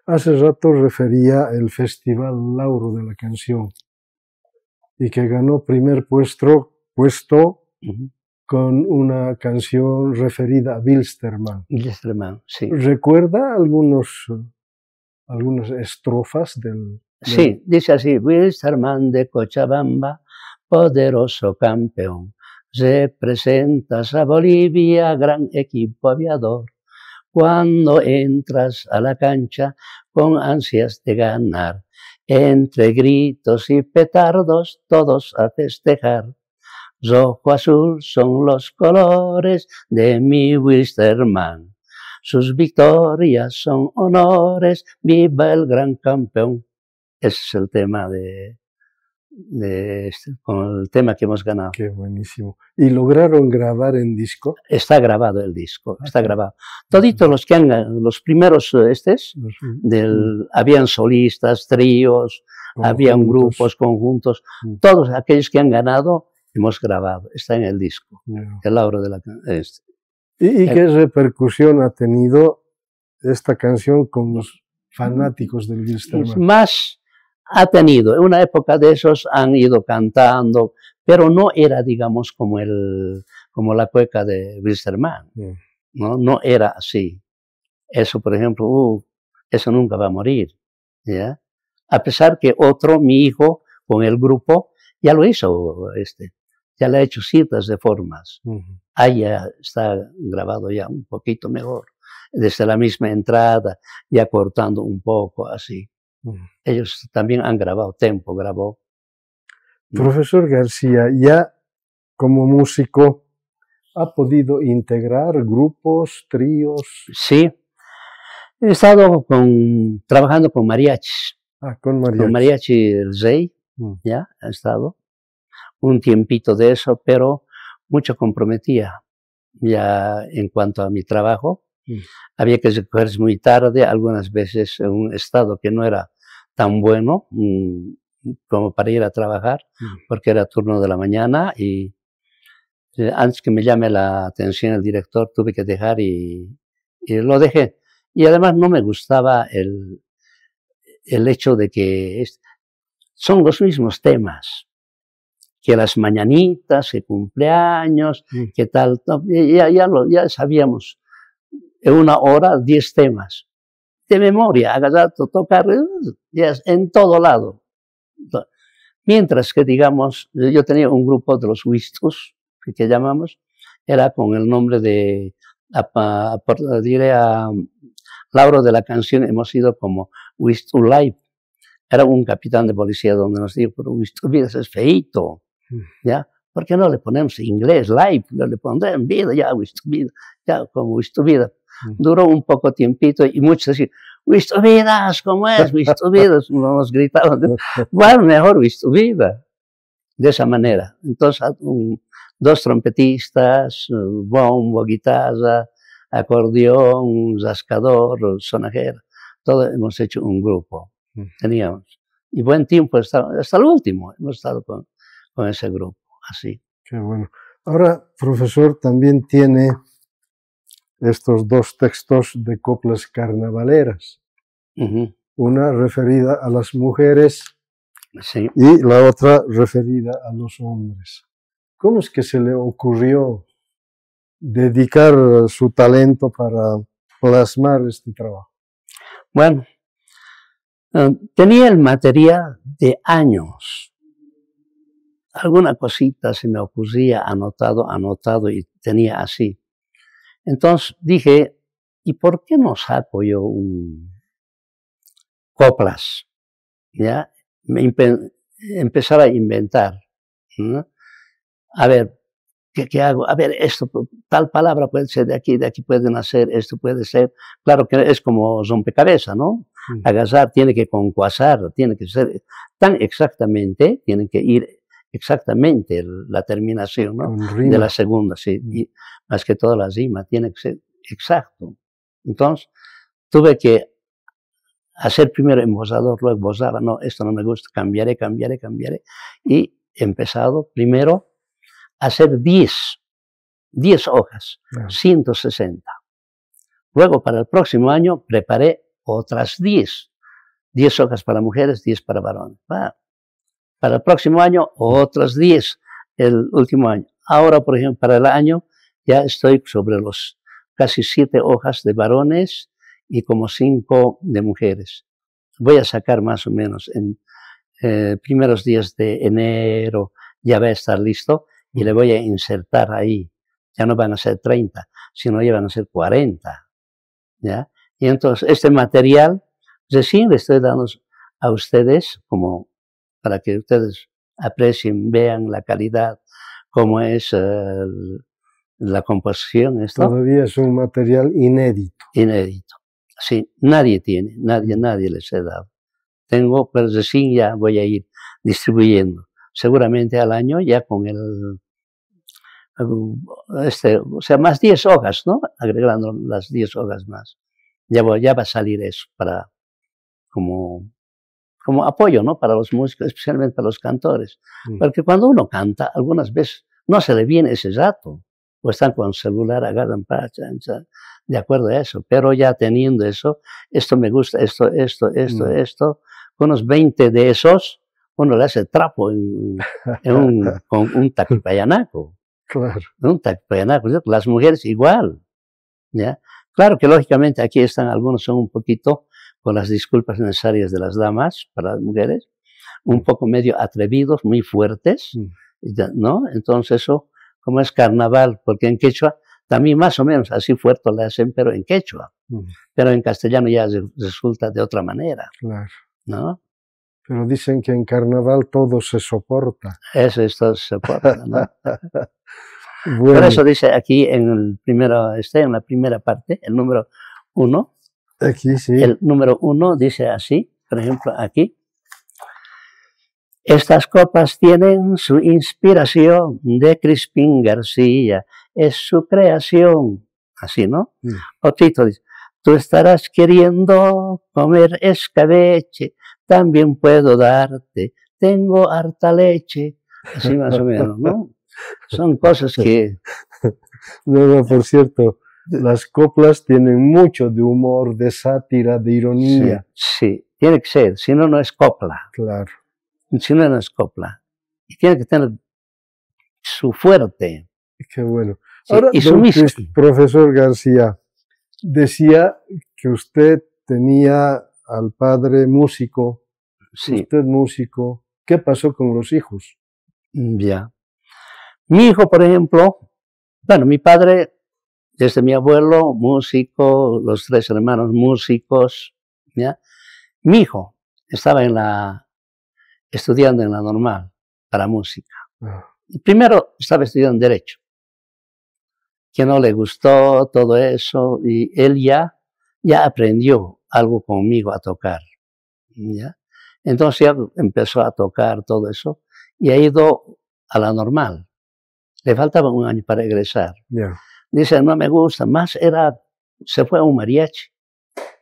Hace rato refería el Festival Lauro de la Canción y que ganó primer puesto con una canción referida a Wilstermann. Wilstermann, sí. ¿Recuerda algunas estrofas del...? Sí, dice así: Wilstermann de Cochabamba, poderoso campeón, representas a Bolivia, gran equipo aviador. Cuando entras a la cancha con ansias de ganar, entre gritos y petardos todos a festejar. Rojo azul son los colores de mi Wilstermann. Sus victorias son honores, viva el gran campeón. Ese es el tema con el tema que hemos ganado. Qué buenísimo. ¿Y lograron grabar en disco? Está grabado el disco, está grabado. Toditos los que los primeros habían solistas, tríos, habían grupos, conjuntos, todos aquellos que han ganado hemos grabado, está en el disco, el Lauro de la ¿Y qué repercusión ha tenido esta canción con los fanáticos del Wilstermann? Más ha tenido, en una época de esos han ido cantando, pero no era, digamos, como la cueca de Wilstermann, no era así. Eso, por ejemplo, eso nunca va a morir, ¿ya? A pesar que mi hijo, con el grupo, ya lo hizo, ya le ha hecho ciertas reformas. Ahí ya está grabado ya un poquito mejor, desde la misma entrada, ya cortando un poco así. Ellos también han grabado, Tempo grabó. Profesor García, ya como músico, ¿ha podido integrar grupos, tríos? Sí, he estado trabajando con mariachis. Con mariachi. Con mariachi El Rey, ya, he estado un tiempito de eso, pero mucho comprometía ya en cuanto a mi trabajo. Había que recogerse muy tarde, algunas veces en un estado que no era tan bueno como para ir a trabajar, porque era turno de la mañana y antes que me llame la atención el director tuve que dejar y lo dejé. Y además no me gustaba el hecho de que son los mismos temas, que las mañanitas, que cumpleaños, que tal, ya sabíamos, en una hora 10 temas, de memoria, agarrar, tocar, en todo lado. Mientras que, digamos, yo tenía un grupo de los Wistus, que llamamos, era con el nombre de, diré a Lauro de la Canción, hemos ido como Wistu Live. Era un capitán de policía donde nos dijo, pero Wistu Vida es feíto, ¿ya? ¿Por qué no le ponemos inglés, live? Le pondré en vida, ya, Wistu Vida, ya, como Wistu Vida. Duró un poco tiempito y muchos decían, Wistu Vidas, ¿cómo es? Wistu Vidas, nos gritaban, bueno, mejor Wistu Vida. De esa manera. Entonces, 2 trompetistas, bombo, guitarra, acordeón, rascador, sonajera, todo hemos hecho un grupo. Teníamos. Y buen tiempo, hasta el último, hemos estado con ese grupo, así. Qué bueno. Ahora, profesor, también tiene estos dos textos de coplas carnavaleras. Una referida a las mujeres Sí. y la otra referida a los hombres. ¿Cómo es que se le ocurrió dedicar su talento para plasmar este trabajo? Bueno, tenía el material de años. Alguna cosita se me ocurría, anotado y tenía así. Entonces dije, ¿y por qué no saco yo coplas? ¿Ya? Empezaba a inventar, ¿no? A ver, ¿qué hago? A ver, esto, tal palabra puede ser de aquí puede nacer, esto puede ser. Claro que es como rompecabezas, ¿no? Agasar tiene que concuasar, tiene que ser tan exactamente, tiene que ir exactamente la terminación, ¿no? De la segunda, sí. Y más que todo la rima, tiene que ser exacto. Entonces, tuve que hacer primero embozador, luego embozaba, no, esto no me gusta, cambiaré. Y he empezado primero a hacer 10 hojas, 160. Luego, para el próximo año, preparé otras 10 hojas para mujeres, 10 para varones. Para el próximo año, otras 10, el último año. Ahora, por ejemplo, para el año, ya estoy sobre los casi 7 hojas de varones y como 5 de mujeres. Voy a sacar más o menos en primeros días de enero, ya va a estar listo y le voy a insertar ahí. Ya no van a ser 30, sino ya van a ser 40. ¿Ya? Y entonces este material recién le estoy dando a ustedes como para que ustedes aprecien, vean la calidad, cómo es la composición. Esto. Todavía es un material inédito. Inédito. Sí, nadie les he dado. Tengo, pero recién ya voy a ir distribuyendo. Seguramente al año ya con o sea, más 10 hojas, ¿no? Agregando las 10 hojas más. Ya va a salir eso para, como apoyo, ¿no? Para los músicos, especialmente para los cantores. Porque cuando uno canta, algunas veces no se le viene ese rato. O están con el celular, agarran de acuerdo a eso. Pero ya teniendo eso, esto me gusta, esto, con unos 20 de esos, uno le hace trapo con un taquipayanaco. Claro. Un taquipayanaco. Las mujeres igual. ¿Ya? Claro que lógicamente aquí están, algunos son un poquito, con las disculpas necesarias de las damas, para las mujeres, un poco medio atrevidos, muy fuertes, ¿no? Entonces eso, como es carnaval, porque en quechua también más o menos así fuerte le hacen, pero en quechua. Pero en castellano ya resulta de otra manera. Claro. ¿No? Pero dicen que en carnaval todo se soporta. Eso se soporta, ¿no? Bueno. Por eso dice aquí en la primera parte, el número 1. Aquí sí. El número 1 dice así, por ejemplo, aquí. Estas copas tienen su inspiración de Crispín García, es su creación. Así, ¿no? O Tito dice, tú estarás queriendo comer escabeche, también puedo darte, tengo harta leche. Así más o menos, ¿no? Son cosas que... No, por cierto, las coplas tienen mucho de humor, de sátira, de ironía. Sí, tiene que ser, si no, no es copla. Claro. Si no, no es copla. Y tiene que tener su fuerte. Qué bueno. Sí, ahora, y su profesor García, decía que usted tenía al padre músico, usted músico. ¿Qué pasó con los hijos? Ya. Mi hijo, por ejemplo, bueno, mi padre, desde mi abuelo, músico, los 3 hermanos músicos, ¿ya? Mi hijo estaba estudiando en la normal para música. Primero estaba estudiando Derecho, que no le gustó todo eso, y él ya aprendió algo conmigo a tocar, ¿ya? Entonces ya empezó a tocar todo eso y ha ido a la normal. Le faltaba un año para egresar. Dice, no me gusta, se fue a un mariachi.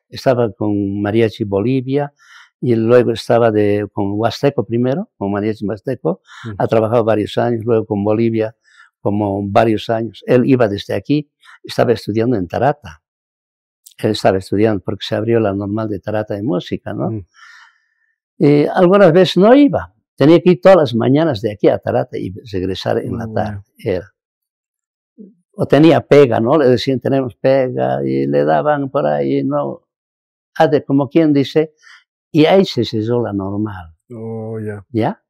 Estaba con Mariachi Bolivia y luego estaba con Huasteco primero, con Mariachi Huasteco. Ha trabajado varios años, luego con Bolivia, como varios años. Él iba desde aquí, estaba estudiando en Tarata. Él estaba estudiando porque se abrió la normal de Tarata de música, ¿no? Y algunas veces no iba. Tenía que ir todas las mañanas de aquí a Tarata y regresar en la tarde. Era. O tenía pega, ¿no? Le decían, tenemos pega, y le daban por ahí, ¿no? Como quien dice, y ahí se cesó la normal. ¿Ya?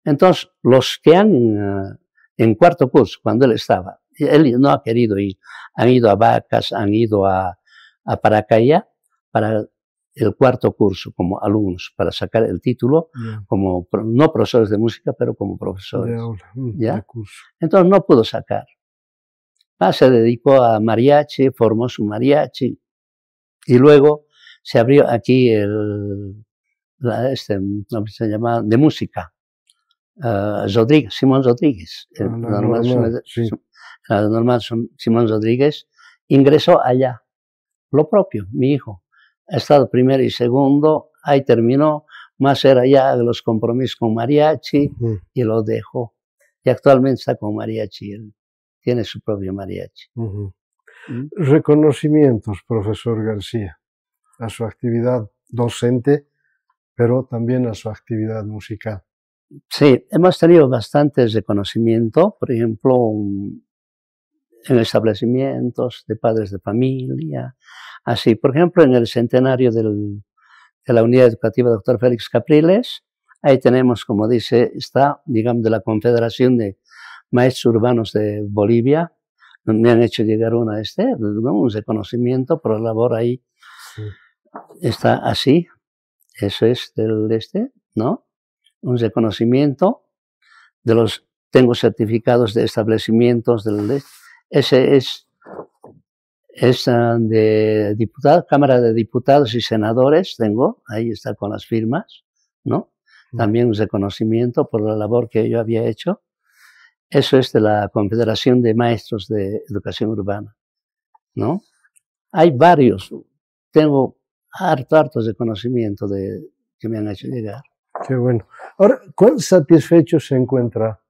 Entonces, los que en cuarto curso, cuando él estaba, él no ha querido ir, han ido a Vacas, han ido a Paracaya para el cuarto curso como alumnos, para sacar el título como, no profesores de música, pero como profesores. ¿Ya? Entonces no pudo sacar. Se dedicó a mariachi, formó su mariachi, y luego se abrió aquí ¿cómo se llama? De música. Simón Rodríguez, normal Simón Rodríguez, ingresó allá. Lo propio, mi hijo. Ha estado primero y segundo, ahí terminó, más era ya los compromisos con mariachi y lo dejó. Y actualmente está con mariachi, él tiene su propio mariachi. Reconocimientos, profesor García, a su actividad docente, pero también a su actividad musical. Sí, hemos tenido bastantes reconocimientos, por ejemplo, en establecimientos de padres de familia, así. Por ejemplo, en el centenario de la Unidad Educativa Dr. Félix Capriles, ahí tenemos, como dice, está, digamos, de la Confederación de Maestros Urbanos de Bolivia, me han hecho llegar un reconocimiento por la labor ahí. Está así, eso es del ¿no? Un reconocimiento de los, tengo certificados de establecimientos del ese es de diputados, Cámara de Diputados y Senadores, tengo, ahí está con las firmas, ¿no? También un reconocimiento por la labor que yo había hecho. Eso es de la Confederación de Maestros de Educación Urbana, ¿no? Hay varios, tengo hartos reconocimientos que me han hecho llegar. Qué bueno. Ahora, ¿cuán satisfecho se encuentra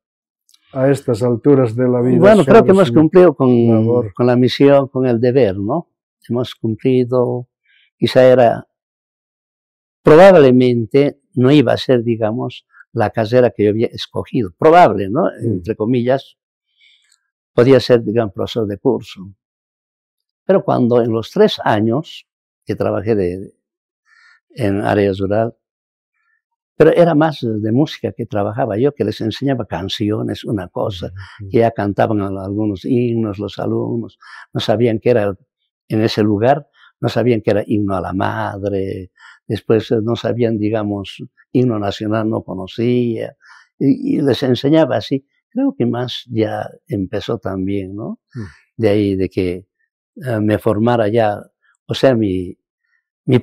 a estas alturas de la vida? Bueno, creo que hemos cumplido con la misión, con el deber, ¿no? Hemos cumplido, quizá era, probablemente no iba a ser, digamos, la carrera que yo había escogido. Probable, ¿no? Entre comillas, podía ser, digamos, profesor de curso. Pero cuando en los 3 años que trabajé en área rural, pero era más de música que trabajaba yo, que les enseñaba canciones, una cosa, que ya cantaban algunos himnos los alumnos, no sabían que era en ese lugar, no sabían que era himno a la madre, después no sabían, digamos, himno nacional no conocía, y les enseñaba así. Creo que más ya empezó también, ¿no? De ahí, de que me formara ya, o sea, mi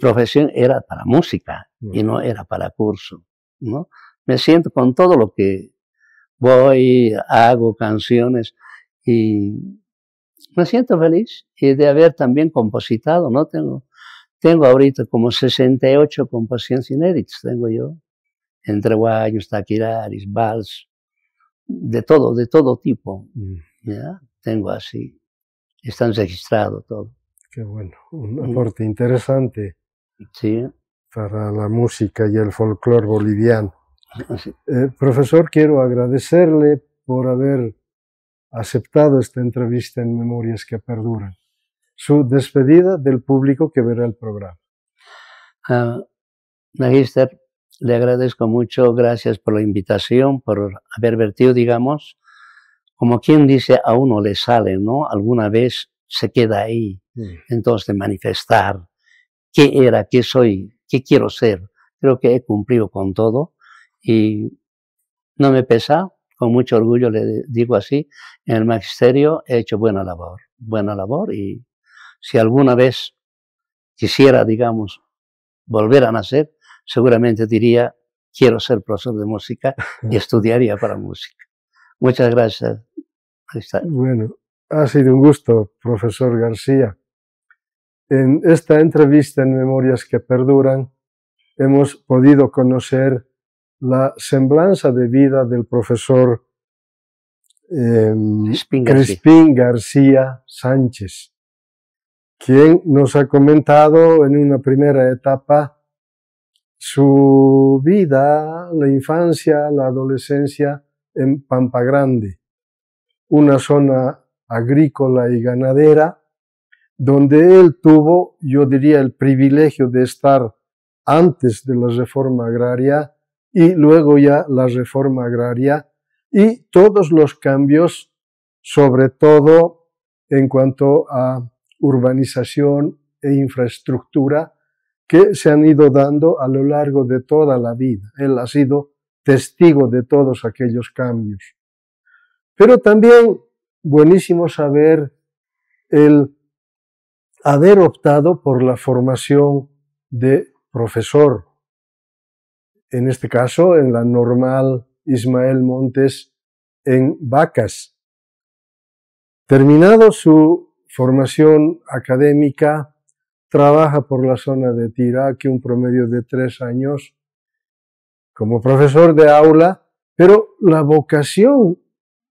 profesión era para música y no era para curso, ¿no? Me siento con todo lo que voy, hago canciones y me siento feliz y de haber también compositado, ¿no? Tengo ahorita como 68 composiciones inéditas, tengo yo, entre guayos, taquiraris, vals, de todo tipo, ¿ya? Tengo así, están registrados todo. Qué bueno, un aporte interesante para la música y el folclore boliviano. Profesor, quiero agradecerle por haber aceptado esta entrevista en Memorias que Perduran. Su despedida del público que verá el programa. Magister, le agradezco mucho, gracias por la invitación, por haber vertido, digamos, como quien dice, a uno le sale, ¿no? Alguna vez se queda ahí. Entonces, de manifestar qué era, qué soy, qué quiero ser. Creo que he cumplido con todo y no me pesa, con mucho orgullo le digo así, en el magisterio he hecho buena labor y si alguna vez quisiera, digamos, volver a nacer, seguramente diría, quiero ser profesor de música y estudiaría para música. Muchas gracias. Bueno, ha sido un gusto, profesor García. En esta entrevista en Memorias que Perduran hemos podido conocer la semblanza de vida del profesor Crispín García Sánchez, quien nos ha comentado en una primera etapa su vida, la infancia, la adolescencia en Pampa Grande, una zona agrícola y ganadera, donde él tuvo, yo diría, el privilegio de estar antes de la reforma agraria y luego ya la reforma agraria y todos los cambios, sobre todo en cuanto a urbanización e infraestructura, que se han ido dando a lo largo de toda la vida. Él ha sido testigo de todos aquellos cambios. Pero también buenísimo saber el haber optado por la formación de profesor, en este caso en la Normal Ismael Montes en Vacas. Terminado su formación académica, trabaja por la zona de Tiraque un promedio de 3 años como profesor de aula, pero la vocación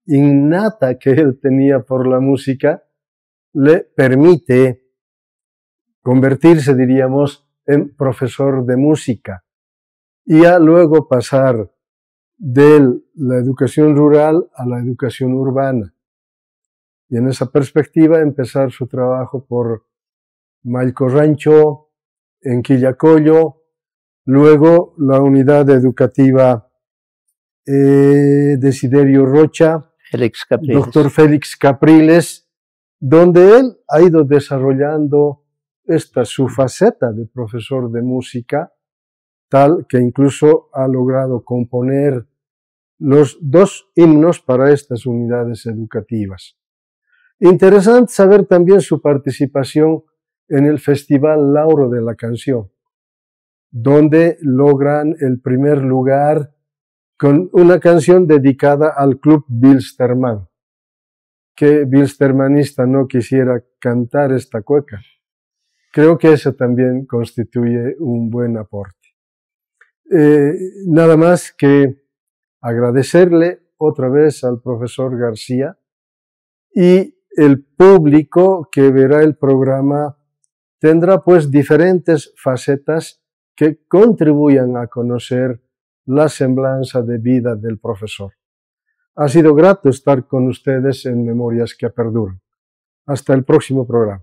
innata que él tenía por la música le permite convertirse, diríamos, en profesor de música y ya luego pasar de la educación rural a la educación urbana. Y en esa perspectiva empezar su trabajo por Maico Rancho, en Quillacollo, luego la unidad educativa Desiderio Rocha, Dr. Félix Capriles, donde él ha ido desarrollando su faceta de profesor de música, tal que incluso ha logrado componer los 2 himnos para estas unidades educativas. Interesante saber también su participación en el Festival Lauro de la Canción, donde logran el primer lugar con una canción dedicada al Club Bilsterman. ¿Qué bilstermanista no quisiera cantar esta cueca? Creo que eso también constituye un buen aporte. Nada más que agradecerle otra vez al profesor García y el público que verá el programa tendrá pues diferentes facetas que contribuyan a conocer la semblanza de vida del profesor. Ha sido grato estar con ustedes en Memorias que Perduran. Hasta el próximo programa.